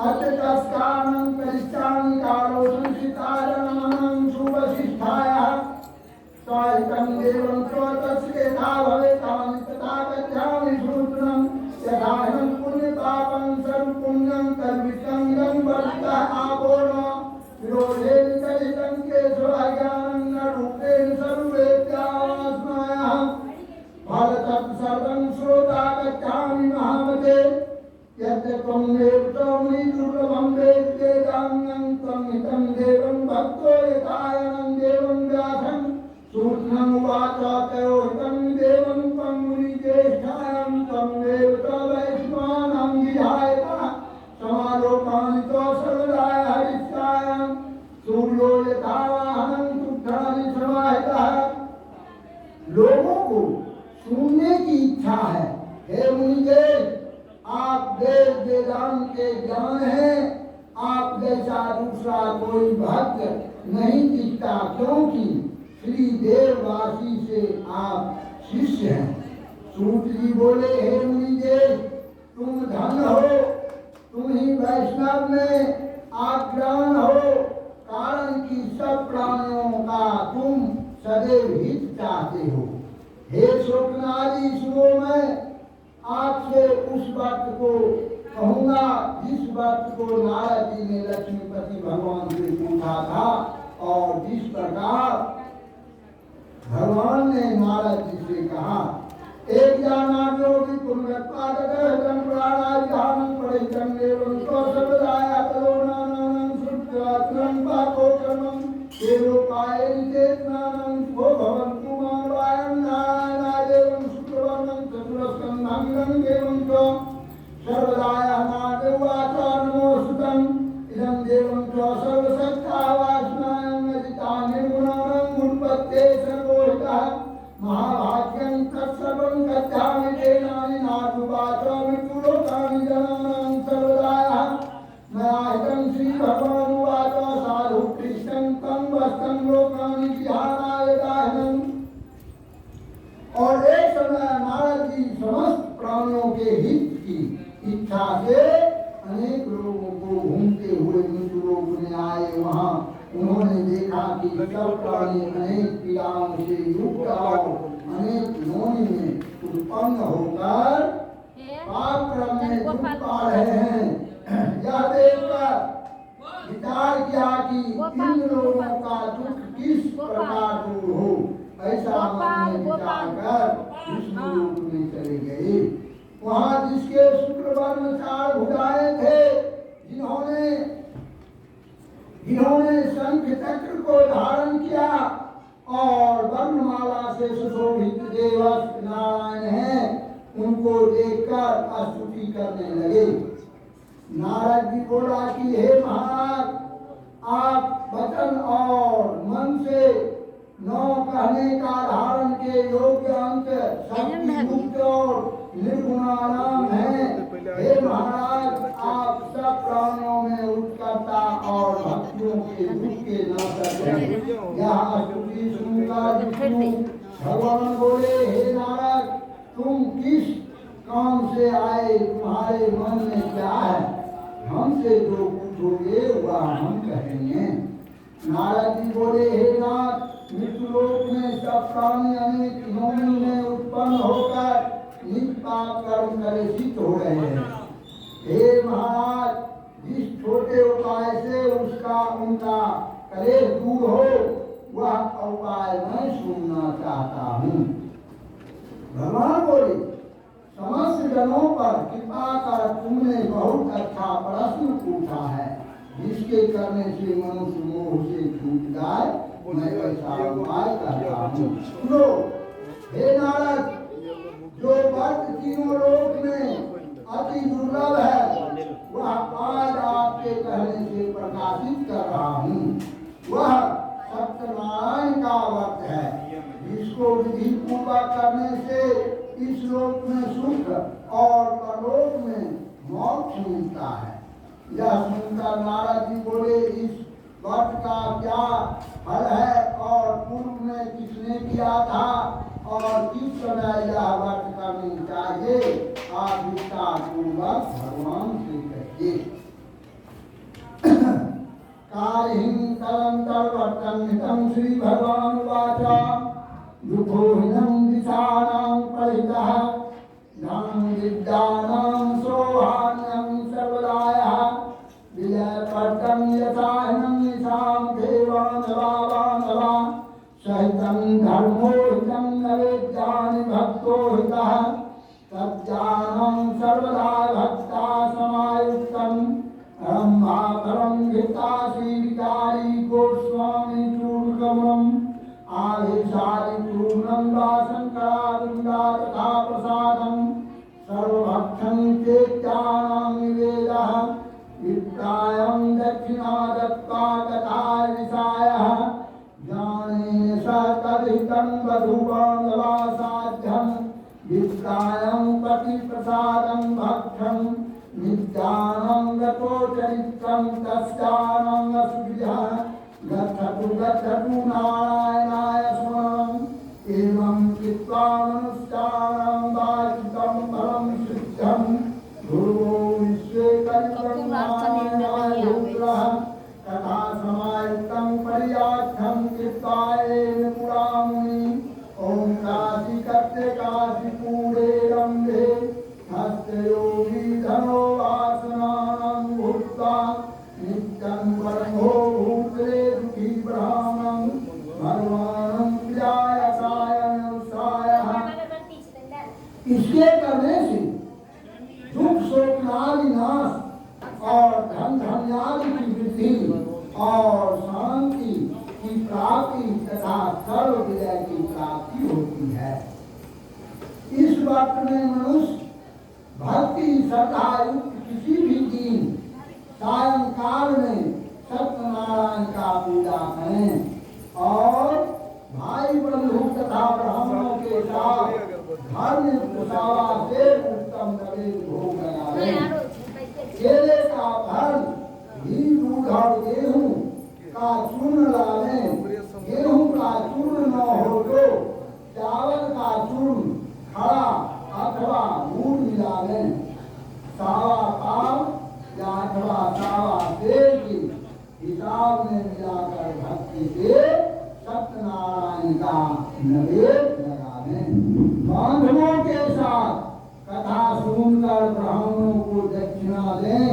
अत्यतस्कानं करिष्यामि कालो संसिताजनानां सुवसिष्ठायाः साहितं देवं स्वतस्य यथा भवेतानि तथा गच्छामि सूत्रं यथाहं पुण्यपापं सर्वपुण्यं तद्विषं इदं वर्तः आपोर्म विरोधेन कलितं केशवाज्ञानं न रूपेण सर्ववेद्यास्मायाः फलतत् सर्वं श्रोता गच्छामि महामते यद्यत्वं देवतोमि दुर्लभं वेद्येदान्यं त्वं हितं देवं भक्तो यथायनं देवं व्यासं सूक्ष्ममुवाच तयो हितं देवं त्वं मुनिज्येष्ठायां त्वं देवता वैष्णवानां विधायकः समालोकानितो सर्वदाय हरिष्यायां सूर्यो यथा वाहनं तुष्टानि समाहितः। लोगों को सुनने की इच्छा है। हे मुनिज्ञेष्ठ आप वेद वेदांत के ज्ञान है। आप जैसा दूसरा कोई भक्त नहीं दिखता क्योंकि श्री देववासी से आप शिष्य हैं। सूत जी बोले हे मुनिज्ञेष्ठ तुम धन हो, तुम ही वैष्णव में आज्ञान हो, कारण कि सब प्राणियों का तुम सदैव हित चाहते हो। हे शोकनादी सुनो मैं आपसे उस बात को कहूँगा जिस बात को नारद जी ने लक्ष्मीपति भगवान से पूछा था और जिस प्रकार भगवान ने नारद जी से कहा एक जानाम्यो कि पुण्यत्वादकं प्राणायामं परिचं देवं सर्वदाय करोनानां सुत्वात्रं पापोक्रमं केलोपायं चेतनानं भो भवन्तु मानवायं नारायणं शुक्रवर्णं चतुरस्कन्धं देवं च सर्वदाय नादेवाच नमोस्तुतं इदं देवं च सर्वसत्तावास्मायं अजिता निर्गुणानं गुणपत्ते सर्वोहितः महाभाग्यं तत्सर्वं गच्छामि तेनानि नाथुवाच मृत्युलोकानि जनानां सर्वदायः मया हितं श्रीभगवानुवाच साधु कृष्णं तं वस्तं इच्छा से अनेक लोगों को घूमते हुए मृत्युलोक में आए। वहाँ उन्होंने देखा कि सब प्राणी अनेक पीड़ाओं से युक्त और अनेक योनि में उत्पन्न होकर पाप क्रम में दुख पा रहे हैं। यह देखकर विचार किया कि इन लोगों का दुख किस प्रकार दूर हो। ऐसा मन में विचार कर विष्णुलोक में चले गए। वहाँ जिसके शुक्रवर्ण 4 भुजाएं थे, जिन्होंने शंख चक्र को धारण किया और वर्णमाला से सुशोभित देवस्थ नारायण हैं, उनको देखकर स्तुति करने लगे। नारद जी बोला कि हे महाराज, आप वचन और मन से 9 कहने का धारण के योग्य अंक शक्ति मुक्त और निर्गुणानाम है। हे महाराज, आप सब प्राणियों में उत्कर्ता और भक्तियों के दुख के नाशक हैं। यह स्तुति सुनकर विष्णु भगवान बोले, हे नारद, तुम किस काम से आए? तुम्हारे मन में क्या है? हमसे जो पूछोगे वह हम कहेंगे। नारद जी बोले, हे नाथ, मृत्युलोक में सब प्राणी अनेक योनि में उत्पन्न होकर निज पाप कर्म कलेशित हो रहे हैं। हे महाराज, जिस छोटे उपाय से उनका कलेश दूर हो, वह उपाय मैं सुनना चाहता हूँ। भगवान बोले, समस्त जनों पर कृपा कर तुमने बहुत अच्छा प्रश्न पूछा है। जिसके करने से मनुष्य मोह से छूट जाए, मैं ऐसा उपाय करता हूँ। सुनो हे नारद, जो वर्त तीनों लोक में अति दुर्लभ है, वह आज आपके कहने से प्रकाशित कर रहा हूँ। वह सत्यनारायण का व्रत है, जिसको विधि पूर्वक करने से इस लोक में सुख और परलोक में मोक्ष मिलता है। यह सुनकर नारद जी बोले, इस व्रत का क्या फल है और पूर्व में किसने किया था और किस समय यह व्रत करनी चाहिए? आप विस्तार पूर्वक भगवान से कहिए। कारिहिं कलंतर्वर्तन्नितं श्री भगवान वाचा दुःखोहिनं दिशानां परितः धनं विद्यानां सौहार्द्यं सर्वदायः विलयपर्दं यथाहिनं निशां देवानवानवा सहितं धर्मोहितं नवेद्यानि भक्तोहितः तज्ज्ञानं सर्वदा भक्ता समायुक्तं ब्रह्मापरं गीतासी विकारी गोस्वामी चूर्णकमलम् आवेशादि पूर्णं वासंकरादुंडा तथा प्रसादं सर्वभक्षं चेत्यानां निवेदः विप्रायं दक्षिणा दत्त्वा कथाय विषायः ज्ञानेन स तद्हितं वधूबान्धवा साध्यं विप्रायं पतिप्रसादं भक्षं नित्यानं गतो चरित्रं तस्यानं असुभिः गच्छतु नारायणाय स्मरणम् एवं कृत्वा मनुष्याणां वाचिकं परं सिद्धं गुरुवो विश्वे कलिब्रह्माण्डाय रुद्रः तथा समायुक्तं पर्याख्यं कृत्वा येन पुरामुनि ॐ काशीकर्ते काशीपुरे रम्भे हस्तयोगी धनो वासनानां भूत्वा नित्यं परमो भूतले दुःखी ब्राह्मणं भगवानं इसके करने से दुख शोकनादि नाश और धन धान्यादि की वृद्धि और शांति की प्राप्ति तथा सर्व विजय की प्राप्ति होती है। इस वक्त में मनुष्य भक्ति श्रद्धा युक्त किसी भी दिन सायंकाल में सत्यनारायण का पूजा करें और भाई बंधु तथा ब्राह्मणों के साथ धर्म प्रसावा से उत्तम नवेद भोग लगाएं। केले का फल, घी, दूध और गेहूं का चूर्ण लावें। गेहूं का चूर्ण न हो तो चावल का चूर्ण खड़ा अथवा गुड़ मिलावें। का नवेद लगावें। बांधवों के साथ कथा सुनकर ब्राह्मणों को दक्षिणा दें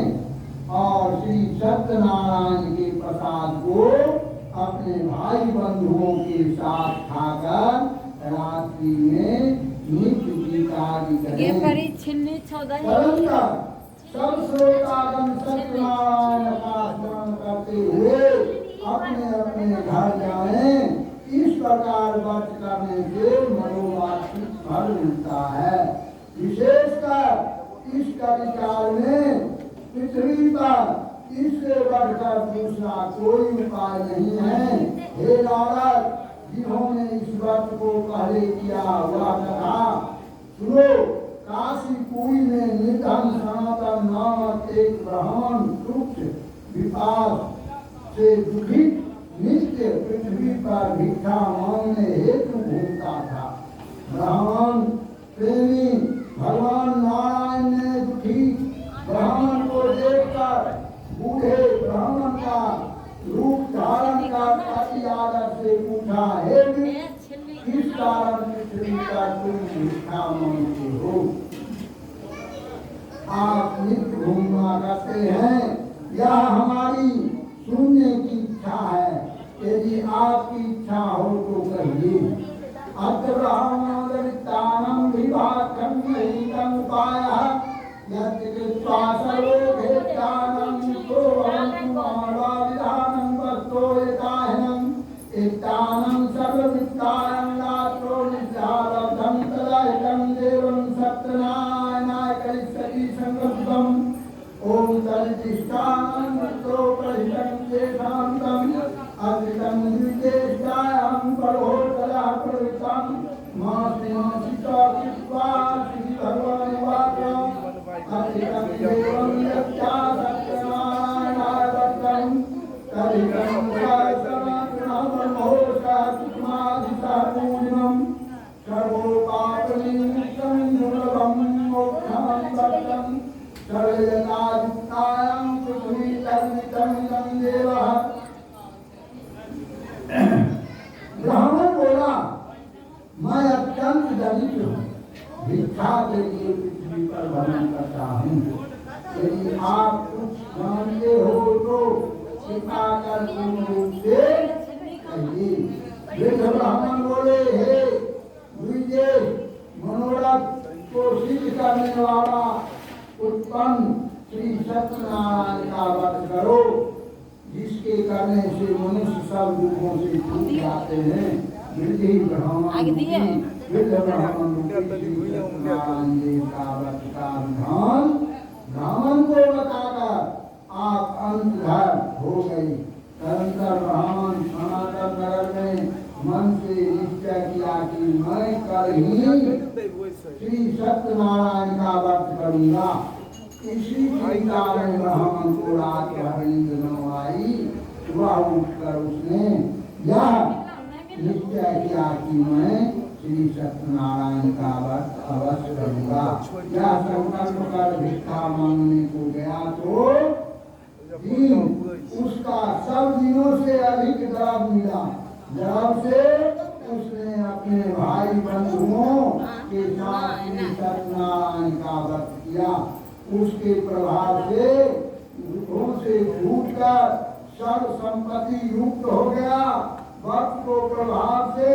और श्री सत्यनारायण के प्रसाद को अपने भाई बंधुओं के साथ खाकर रात्रि में नित्य गीतादि करें। सब श्रोतागण सत्यनारायण का स्मरण करते हुए अपने अपने घर जाएं। इस प्रकार व्रत करने से मनोवांछित फल मिलता है। विशेषकर इस कलिकाल में पृथ्वी पर इससे बढ़कर दूसरा कोई उपाय नहीं है। हे नारद, जिन्होंने इस व्रत को पहले किया वह कथा सुनो। काशीपुरी में निधन सनातन नामक एक ब्राह्मण तुच्छ विपास से दुखित नित्य पृथ्वी पर भिक्षा मांगने हेतु घूमता था। ब्राह्मण प्रेमी भगवान नारायण ने दुखी ब्राह्मण को देखकर बूढ़े ब्राह्मण का रूप धारण कर अति आदर से पूछा, हे किस कारण पृथ्वी पर तुम भिक्षा मांगते हो? आप नित्य घूमना करते हैं, यह हमारी सुनने की इच्छा है। यदि आपकी इच्छा हो तो कहिए। अत्र ब्राह्मणोदरितानं विभागं महितं उपायः यत् कृत्वा सर्वोभेदानं तो भवन्तु मानवाविधानं वस्तो यताहिनं इत्तानं सर्ववित्तायं रात्रो निद्रालब्धं तदाहितं देवं सत्यनारायणाय करिष्यति संकल्पम्। ओम तदिष्टानं वस्तो प्रहितं चेतान्तं अद्वितं द्विजेष्टायं परोतरः प्रवृत्तं मास्ति मासिता कृत्वा श्री भगवान् वाक्यम् अद्वितं देवं यत्या सत्यनारायणाय वक्तं तदितं सर्वमोक्षात्मादिसापूर्णं सर्वोपापनिमुक्तं दुर्लभं मोक्षं वक्तं सर्वजनायुक्तायां पृथ्वी तद्वितं देवः। ब्राह्मण बोला, मैं अत्यंत दरिद्र हूँ, भिक्षा के लिए पृथ्वी पर भ्रमण करता हूँ। यदि आप कुछ जानते हो तो कृपा कर पूर्ण रूप से कहिए। वृद्ध ब्राह्मण बोले, हे द्विजेय, मनोरथ को सिद्ध करने वाला उत्पन्न श्री सत्यनारायण का व्रत करो, जिसके करने से मनुष्य सब दुखों से छूट जाते हैं। वृद्ध ब्राह्मण सत्यनारायण देव का व्रत का विधान ब्राह्मण को बताकर आप अंतधर हो गई। तदंतर ब्राह्मण सनातन नगर में मन से निश्चय किया कि मैं कल ही श्री सत्यनारायण का व्रत करूंगा। इसी चिंता में ब्राह्मण को रात भर नींद न आई। सुबह उठकर उसने यह निश्चय किया कि मैं श्री सत्यनारायण का व्रत अवश्य करूंगा। यह संकल्प कर भिक्षा मांगने को गया तो दिन उसका सब दिनों से अधिक द्रव मिला। द्रव से उसने अपने भाई बंधुओं के साथ श्री सत्यनारायण का व्रत किया। उसके प्रभाव से दुखों से छूटकर सर्व संपत्ति युक्त हो गया। वक्त को प्रभाव से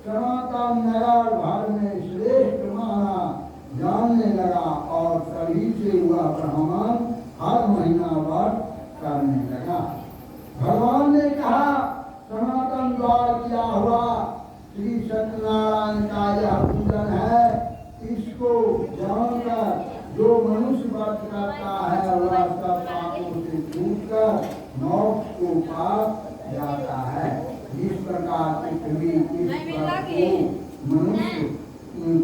सनातन नगर भर में श्रेष्ठ माना जानने लगा और सभी से हुआ ब्राह्मण हर महीना व्रत करने लगा। भगवान ने कहा, सनातन द्वार किया हुआ श्री सत्यनारायण का यह पूजन है। इसको जानकर जो मनुष्य व्रत करता है वह सब पापों से छूटकर मोक्ष को पा जाता है। जिस प्रकार पृथ्वी इस व्रत को मनुष्य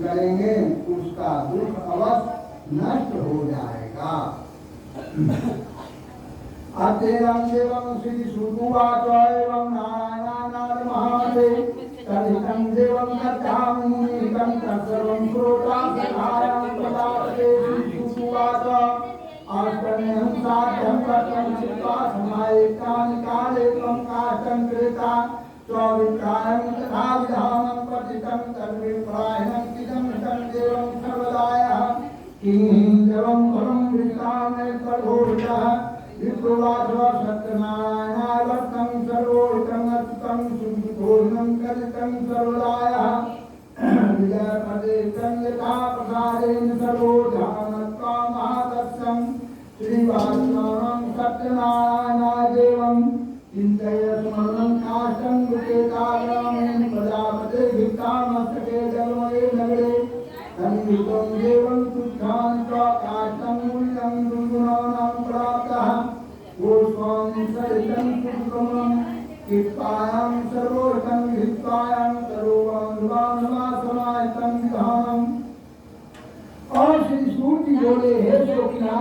करेंगे उसका दुख अवश्य नष्ट हो जाएगा। अतेरं देवं श्री सुदुवाच एवं नारायणानाद महादेव तदितं देवं कथामि मुनितं तत्सर्वं श्रोतां सखायां प्रदास्ते श्री सुदुवाच अष्टमेहं साध्यं कर्तुं चित्वा समायिकानि काले त्वं काष्ठं कृता स्ववित्रायं तथा विधा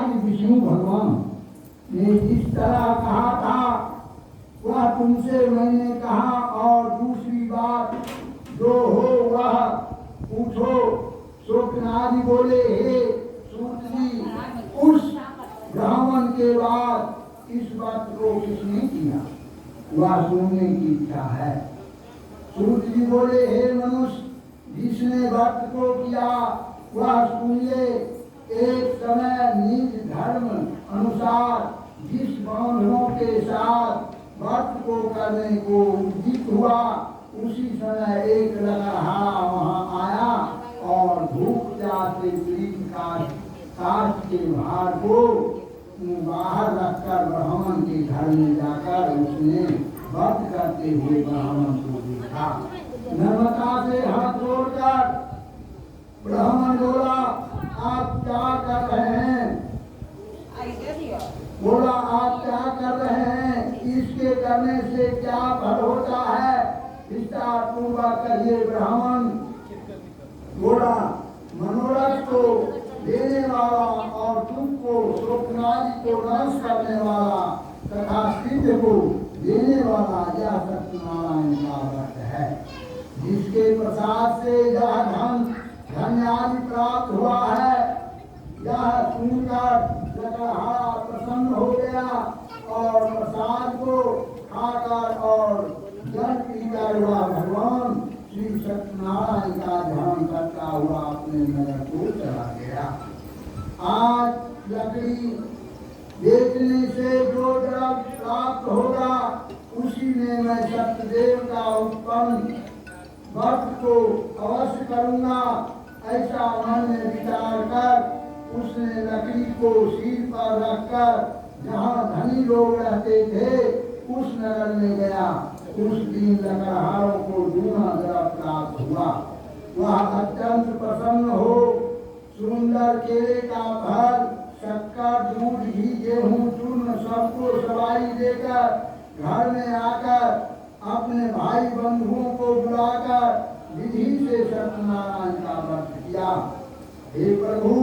आज विष्णु भगवान ने जिस तरह कहा था वह तुमसे मैंने कहा, और दूसरी बात जो हो वह पूछो। स्वप्नादि बोले, हे सूत जी, उस ब्राह्मण के बाद इस बात को किसने किया, वह सुनने की इच्छा है। सूत जी बोले, हे मनुष्य, जिसने भक्त को किया वह सुनिए। एक समय निज धर्म अनुसार जिस बांधवों के साथ भक्त को करने को उद्यत हुआ, उसी समय एक लकड़हारा वहां आया और धूप जाते काष्ठ के भार को बाहर रखकर ब्राह्मण के घर में जाकर उसने व्रत करते हुए ब्राह्मण को देखा। नम्रता से हाथ जोड़कर ब्राह्मण बोला, आप क्या कर रहे हैं? बोला, आप क्या कर रहे हैं? इसके करने से क्या फल होता है? विस्तार पूर्वक कहिए। ब्राह्मण बोला, मनोरथ को देने वाला और तुमको स्वप्नादि को नाश करने वाला तथा सिद्ध को देने वाला यह सत्यनारायण का व्रत है, जिसके प्रसाद से यह धन्यादि प्राप्त हुआ है। यह सुनकर लकड़हारा प्रसन्न हो गया और प्रसाद को खाकर और जल पीकर हुआ भगवान श्री सत्यनारायण का ध्यान करता हुआ अपने नगर को चला गया। आज लकड़ी बेचने से जो द्रव्य प्राप्त होगा, उसी में मैं सत्यदेव का उत्पन्न भक्त को अवश्य करूंगा, ऐसा मन में विचार कर उसने लकड़ी को सिर पर रखकर जहाँ धनी लोग रहते थे उस नगर में गया। उस दिन लकड़हारों को दूना द्रव्य प्राप्त हुआ। वह अत्यंत प्रसन्न हो सुंदर केले का फल, शक्कर, दूध, घी, गेहूं, चूर्ण सबको सवारी देकर घर में आकर अपने भाई बंधुओं को बुलाकर विधि से सत्यनारायण का व्रत किया। हे प्रभु,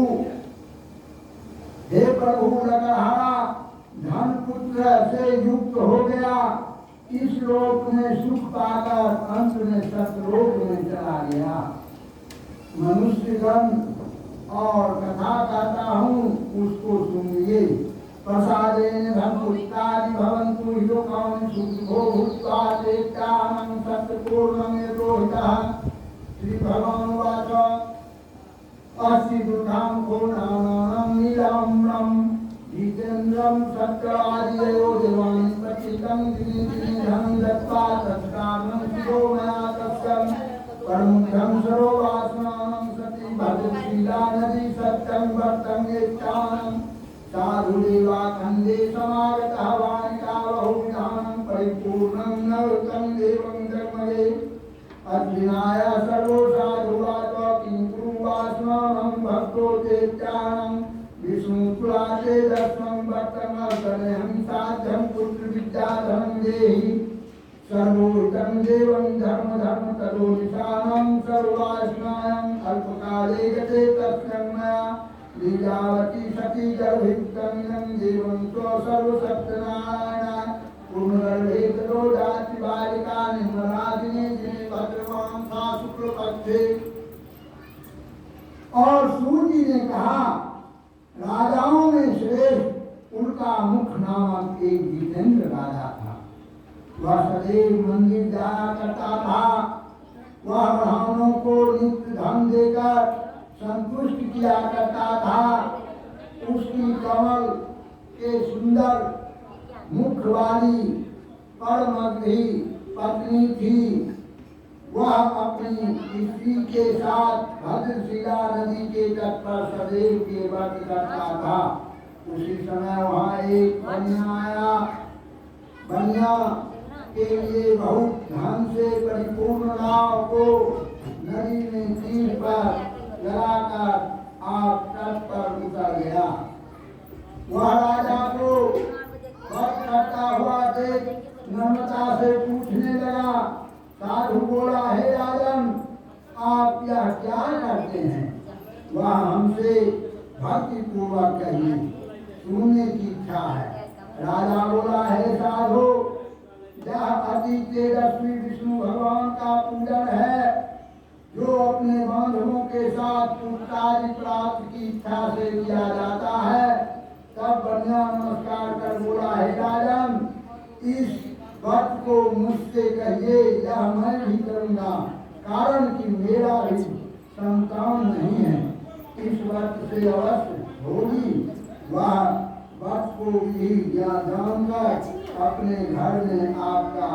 लकड़हारा धन पुत्र से युक्त हो गया। इस लोक में सुख पाकर अंत में सतलोक में चला गया। मनुष्यगण और कथा कहता हूँ, उसको सुनिए। प्रसादेन धनपुत्रादि भवन्तु लोकान् सुखो भूत्वा तेषां सत्यपूर्णं यतोहितः। श्री भगवान वाच अस्ति दुर्धाम कोणानां नीलाम्रं जितेन्द्रं सत्यवादियो देवान् प्रचितं दिने धनं दत्त्वा तत्कारणं शिवो मया तस्यं परमुद्धं सरोवासनां सति भद्रशीला नदी सत्यं वर्तं येच्छानं साधुदेवा खंडे समागतः वाणिका बहुविधानं परिपूर्णं नवतं देवं धर्मये अज्ञाय सर्वो साधुवाच किं कुर्वास्मानं भक्तो चेत्यानं विष्णुकुलाते दस्मं वर्तमर्तनहं साध्यं पुत्रविद्याधनं देहि सर्वोहितं देवं धर्म ततो निशानं सर्वास्मायं अल्पकाले गते तस्मै मया लीलावती सती गर्भितमिदं देवं सर्वसत्यनारायण पुनर्गर्भे ततो जाति बालिका निर्मलादिने दिने भद्रवां सा शुक्ल पक्षे। और सूर्य ने कहा, राजाओं में श्रेष्ठ उनका मुख नामक एक जितेंद्र राजा था। वह सदैव मंदिर जाया करता था। वह ब्राह्मणों को नित्य धन देकर संतुष्ट किया करता था। उसकी कमल के सुंदर मुख वाली परमग्धी पत्नी थी। वह अपनी स्त्री के साथ भद्रशिला नदी के तट पर सदैव के व्रत करता था। उसी समय वहाँ एक बनिया आया। बनिया के लिए बहुत धन से परिपूर्ण नाव को नदी में तीर पर लगाकर आप तट पर उतर गया। वह राजा को व्रत करता हुआ देख नम्रता से पूछने लगा। साधु बोला, हे राजन, आप यह क्या करते हैं? वह हमसे भक्ति पूर्वक कहिए। सुनने की इच्छा है। राजा बोला, हे साधु, यह अति तेजस्वी विष्णु भगवान का पूजन है, जो अपने बांधवों के साथ पुत्रादि प्राप्त की इच्छा से किया जाता है। तब बढ़िया नमस्कार कर बोला, हे राजन, इस व्रत को मुझसे कहिए, यह मैं भी करूँगा, कारण कि मेरा भी संतान नहीं है। इस व्रत से अवश्य होगी। वह व्रत को भी यह जानकर अपने घर में आपका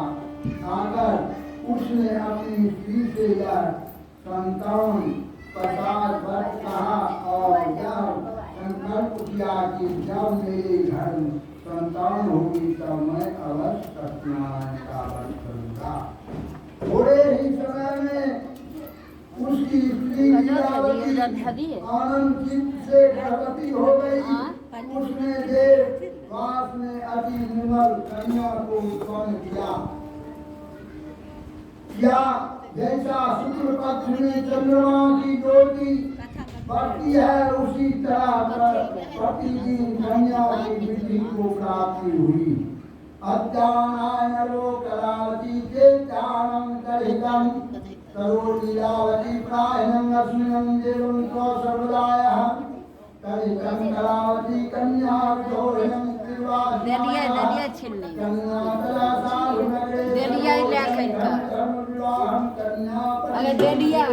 आकर उसने अपनी स्त्री से यह संतान 50 व्रत कहा और यह संकल्प किया कि जब मेरे घर संतान होगी तब मैं अवश्य सत्यनारायण का व्रत करूँगा। थोड़े ही समय में उसकी स्त्री आनंद चित्त से गर्भवती हो गई। उसने देर पास में अति निर्मल कन्या को उत्पन्न किया। जैसा शुक्ल पक्ष में चंद्रमा की ज्योति बढ़ती है, उसी तरह प्रतिदिन कन्या की वृद्धि को प्राप्ति हुई। अद्यानायनो करावती चेतानं करितं करोलीलावती प्रायणं अस्मिन् देवं सर्वदायः करितं करावती कन्या विधोरणं दलिया छीन ले दलिया अरे दलिया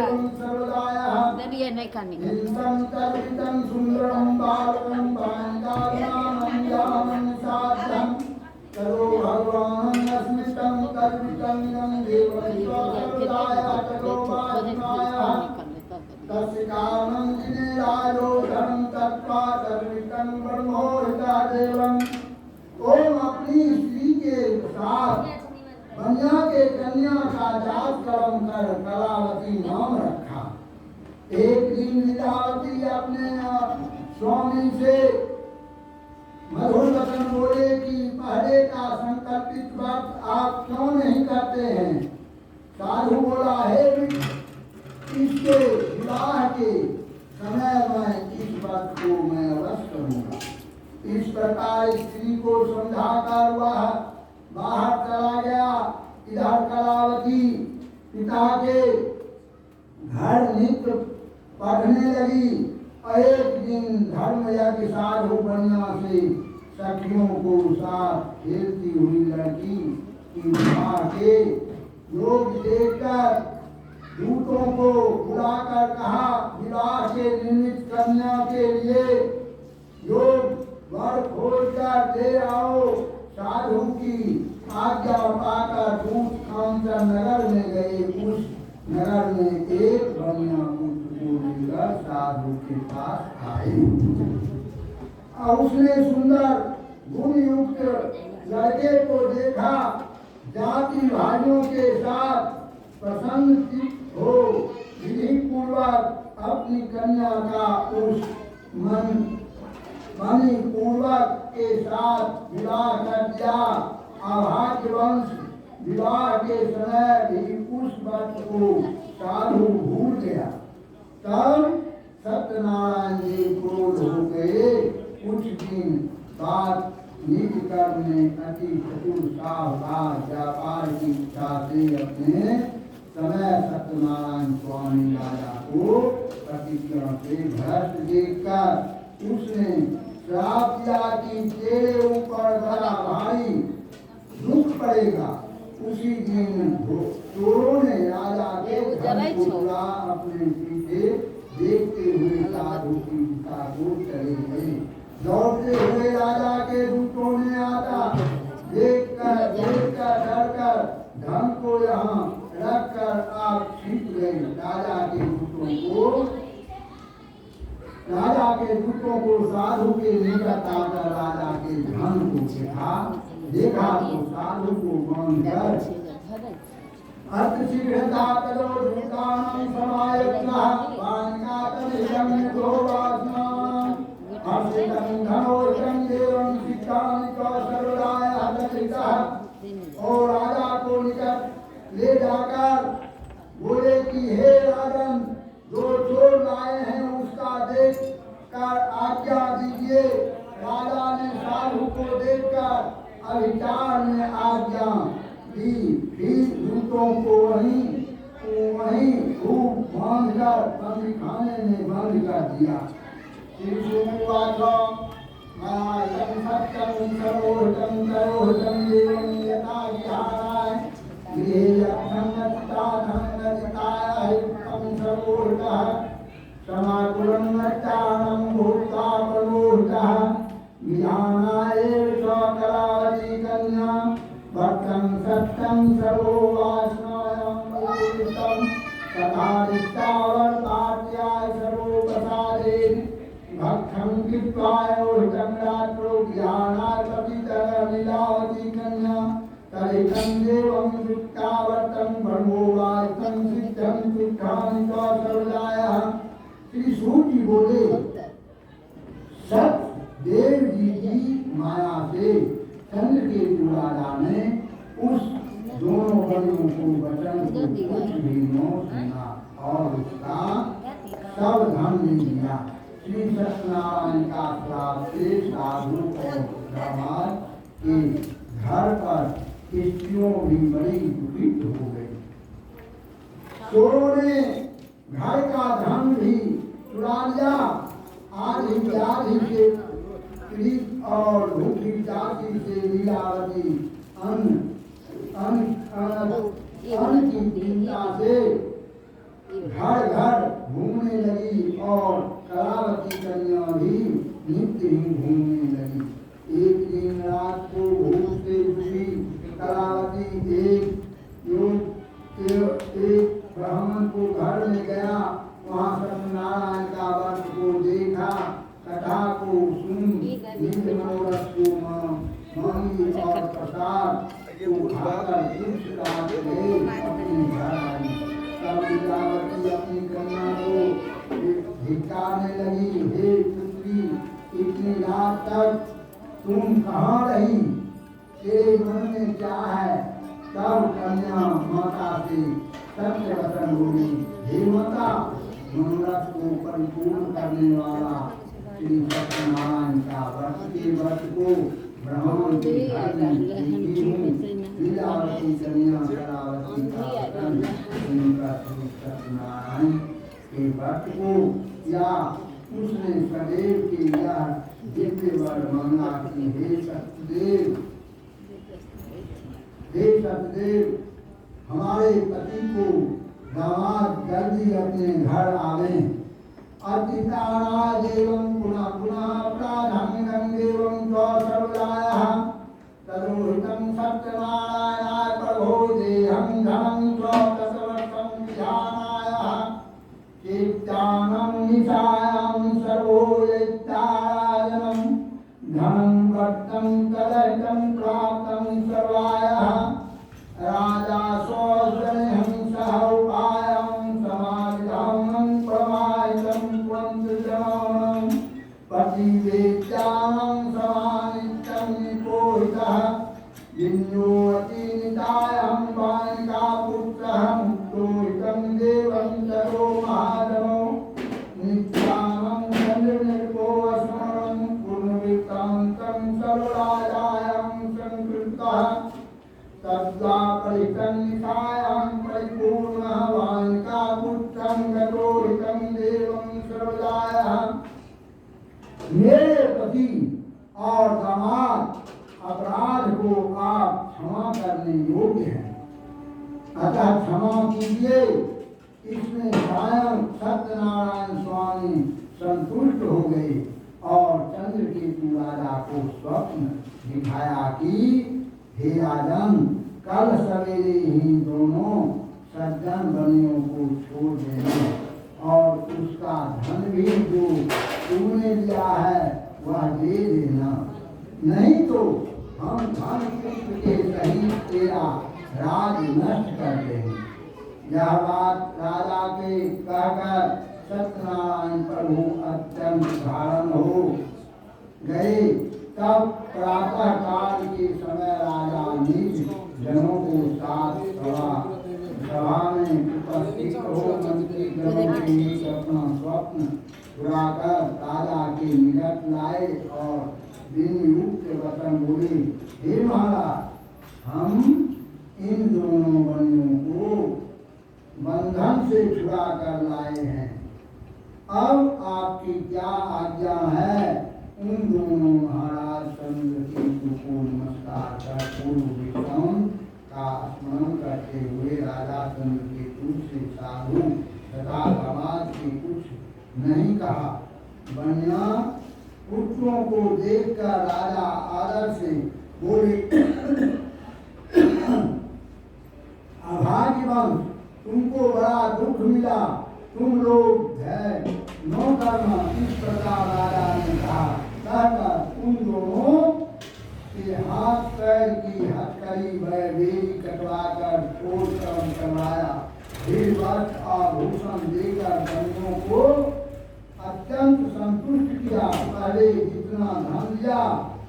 नहीं खानी करो भगवान अस्मितं कल्पितं तस्य कामं जिनेरायो धर्म तत्वा कल्पितं ब्रह्मोहिता देवं। ओम अपनी स्त्री के साथ बनिया के कन्या का जात कर्म कर कलावती नाम रखा। एक दिन लीलावती अपने स्वामी से मधुर वचन बोले कि पहले का संकल्पित व्रत आप क्यों नहीं करते हैं। साधु बोला, हे इसके विवाह के समय में इस व्रत को मैं अवश्य करूँगा। इस प्रकार स्त्री को समझाकर वह बाहर चला गया। इधर कलावती पिता के घर नित्य पढ़ने लगी। एक दिन धर्म यज्ञ साधु बनिया से सखियों को साथ खेलती हुई लड़की की विवाह के योग देखकर दूतों को बुलाकर कहा, विवाह के निमित्त कन्या के लिए योग वर खोज कर ले आओ। साधु की आज्ञा पाकर दूत कांचन नगर में गए। उस नगर में एक बनिया पुत्र को लेकर साधु के पास आए और उसने सुंदर गुण युक्त लड़के को देखा। जाति भाइयों के साथ प्रसन्न चित्त हो विधि पूर्वक अपनी कन्या का उस मणि पूर्वक के साथ विवाह कर दिया। अभाग्यवंश विवाह के समय भी उस व्रत को साधु भूल गया। तब सत्यनारायण जी क्रोध हो गए। कुछ दिन बाद निज कर्म में अति चतुर साहूकार व्यापार की इच्छा से अपने समय सत्यनारायण स्वामी राजा को प्रतिज्ञा से भ्रष्ट देखकर उसने श्राप दिया कि तेरे ऊपर बड़ा भारी दुख पड़ेगा। उसी दिन चोरों ने राजा के घर को चुरा अपने पीछे देखते हुए साधु की पिता को चले गए। दौड़ते हुए राजा के दूतों ने आता देखकर डरकर धन को यहाँ रखकर आप छिप गए। राजा के दूतों को साधु के निकट आकर राजा के धन को देखा तो साधु को मानकर अतिशीघ्रता तदो दूतानां समायत्नः पाणिनाथमिदं गोवास्नान् हर्षितं धनोर्जं देवं शिक्षामि च सर्वदाय हतकृतः। और राजा को निकट ले जाकर बोले कि हे राजन, जो चोर लाए हैं उसका देख कर आज्ञा दीजिए। राजा देकर अभिचार में आज्ञा दी। फिर दूतों को वहीं खूब बांधकर बंदी खाने में बंद कर दिया। श्री सुमुवाच मायां सत्यं सर्वोहितं सर्वोहितं देवं यथा विहाराय गृहेयर्थं नचिताय हितं सर्वोहितः समाकुलं नचानं भूत्वा प्रमोहितः विहानाय कलावती कन्या भक्तं सत्यं सर्वो वासनायं तथा निष्ठावर्तात्याय सर्वोपसादे भक्तं कृत्वायोहितं रात्रो ज्ञानाय कपितः लीलावती कन्या तरितं देवं युक्तावर्तं ब्रह्मो वायतं सिद्धं सिद्धानि च सर्वदायः। श्री सूत जी बोले, सतदेव जी की माया से चंद्र के राजा ने उस दोनों बलियों को वचन को कुछ भी न सुना और उसका सब धन ले लिया। श्री सत्यनारायण का श्राप से साधु और ब्राह्मण के घर पर स्त्रियों भी बड़ी दुखित हो गई। चोरों ने घर का धन भी चुरा लिया। आधी व्याधि से पीड़ित और भूखी जाति से लीलावती अन्न की चिंता से घर घर घूमने लगी और कलावती कन्या भी नित्य ही घूमने लगी। एक दिन रात को भूख से दुखी कलावती एक ब्राह्मण को घर में गया। वहाँ सत्यनारायण का व्रत को देखा, कथा को सुन, मनोरथ को मांगी और प्रसाद को खाकर खुश रात गए अपने घर आई। तब लीलावती अपनी कन्या को धिक्कारने लगी, हे पुत्री, इतनी रात तक तुम कहाँ रही? तेरे मन में क्या है? तब कन्या माता से सत्य वचन बोली, हे माता, मनोरथ को परिपूर्ण करने वाला श्री सत्यनारायण का व्रत के व्रत को ब्राह्मण के घर में देखी हूँ। लीलावती कन्या कलावती का वचन सुनकर श्री सत्यनारायण के व्रत को या उसने सदैव के यह दिव्य वर मांगा कि हे सतदेव, हमारे पति को दामाद जल्दी अपने घर आवे। अतितानाय एवं पुनः पुनः प्राधान्यं देवं च सर्वदायः तदोहितं सत्यनारायणाय प्रभो देहं धनं च दशवर्षं विधानायः कीर्तनं निशायां सर्वो यत्तारायणं धनं वर्तं कलहितं प्राप्तं सर्वायः राजा स्वजनहं सह उपायं समाधिधानं प्रमायितं त्वन्तजनं पतिवेद्यानं समानित्यं निपोहितः विन्योऽतिनितायं बालिकापुत्रः मुक्तोहितं देवं ततो महाधनो नित्यानं चन्द्रनिर्भोस्मरं पूर्णवृत्तान्तं सर्वराजायं संकृतः तद्वापरितं निशायां परिपूर्णः बालिकापुत्रं गतोहितं देवं सर्वदायः। मेरे पति और दामाद अपराध को आप क्षमा करने योग्य हैं, अतः क्षमा कीजिए। इसमें स्वयं सत्यनारायण स्वामी संतुष्ट हो गए और चंद्रकेतु राजा को स्वप्न दिखाया कि हे राजन, कल सवेरे ही दोनों सज्जन बनियों को छोड़ देना और उसका धन भी जो तुमने दिया है वह दे देना, नहीं तो हम धन पुत्र के सहित तेरा राज नष्ट कर देंगे। यह बात राजा के कहकर सत्यनारायण प्रभु अत्यंत धारण हो गए। तब प्रातः काल के समय राजा निज जनों को साथ सभा में उपस्थित हो मंत्री जनों के लिए अपना स्वप्न बुलाकर राजा के निकट लाए और विनियुक्त वचन बोले, हे महाराज, हम इन दोनों बनियों को बंधन से छुड़ा कर लाए हैं। अब आपकी क्या आज्ञा है? उन दोनों महाराज चंद्रकेतु को नमस्कार कर पूर्व विक्रम का स्मरण करते हुए राजा चंद्रकेतु से साधु तथा समाज के कुछ नहीं कहा। बनिया पुत्रों को देखकर राजा आदर से बोले, अभाग्यवंश, तुमको बड़ा दुख मिला, तुम लोग भय न करना। इस प्रकार राजा ने कहा, कहकर उन दोनों के हाथ पैर की हथकड़ी व बेड़ी कटवाकर पोषण करवाया। फिर वस्त्र आभूषण देकर बनियों को अत्यंत संतुष्ट किया। पहले जितना धन दिया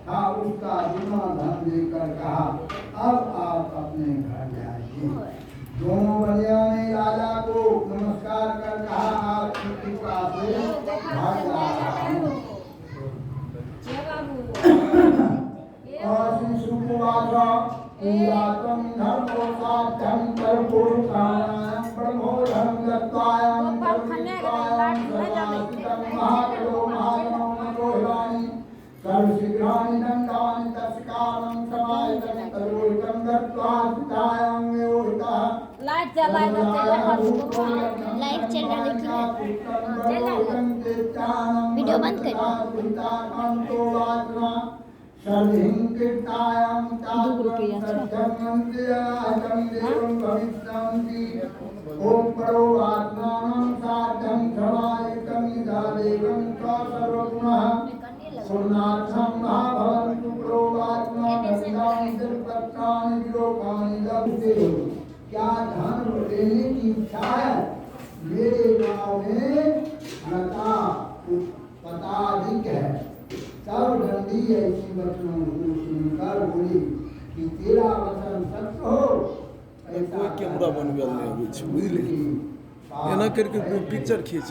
था उसका दुना धन देकर कहा, अब आप अपने घर जाइए। दोनों बनिया ने राजा को नमस्कार कर कहा, आपकी कृपा से घर जा रहा हूं। और श्री सुकुवाचा पूरातम धर्मो साध्यम कर्पूरकाणायं ब्रह्मोधं दत्तायं कर्पूरकायं सर्वासितं महाकलो महागणो नमो हिवानि सर्वशीघ्राणि दण्डानि तत्कालं समाहितं तरोहितं दत्त्वा सितायं वियोहितः। लाइट चला लाइट चल रहा है, वीडियो बंद कर। ओम परो आत्मानं साधं समायुक्तं निधादेवं सर्वगुणः पूर्णार्थं महाभवन्तु परो आत्मानं सर्वपत्राणि विलोकानि लभते। क्या धन देने की इच्छा है? मेरे गाँव में लता पता अधिक है। तब डंडी ऐसी वचनों को सुनकर बोली कि तेरा वचन सत्य हो। कोई कैमरा बनवे ले आबै छै, बुझलियै, एना करके पिक्चर खींच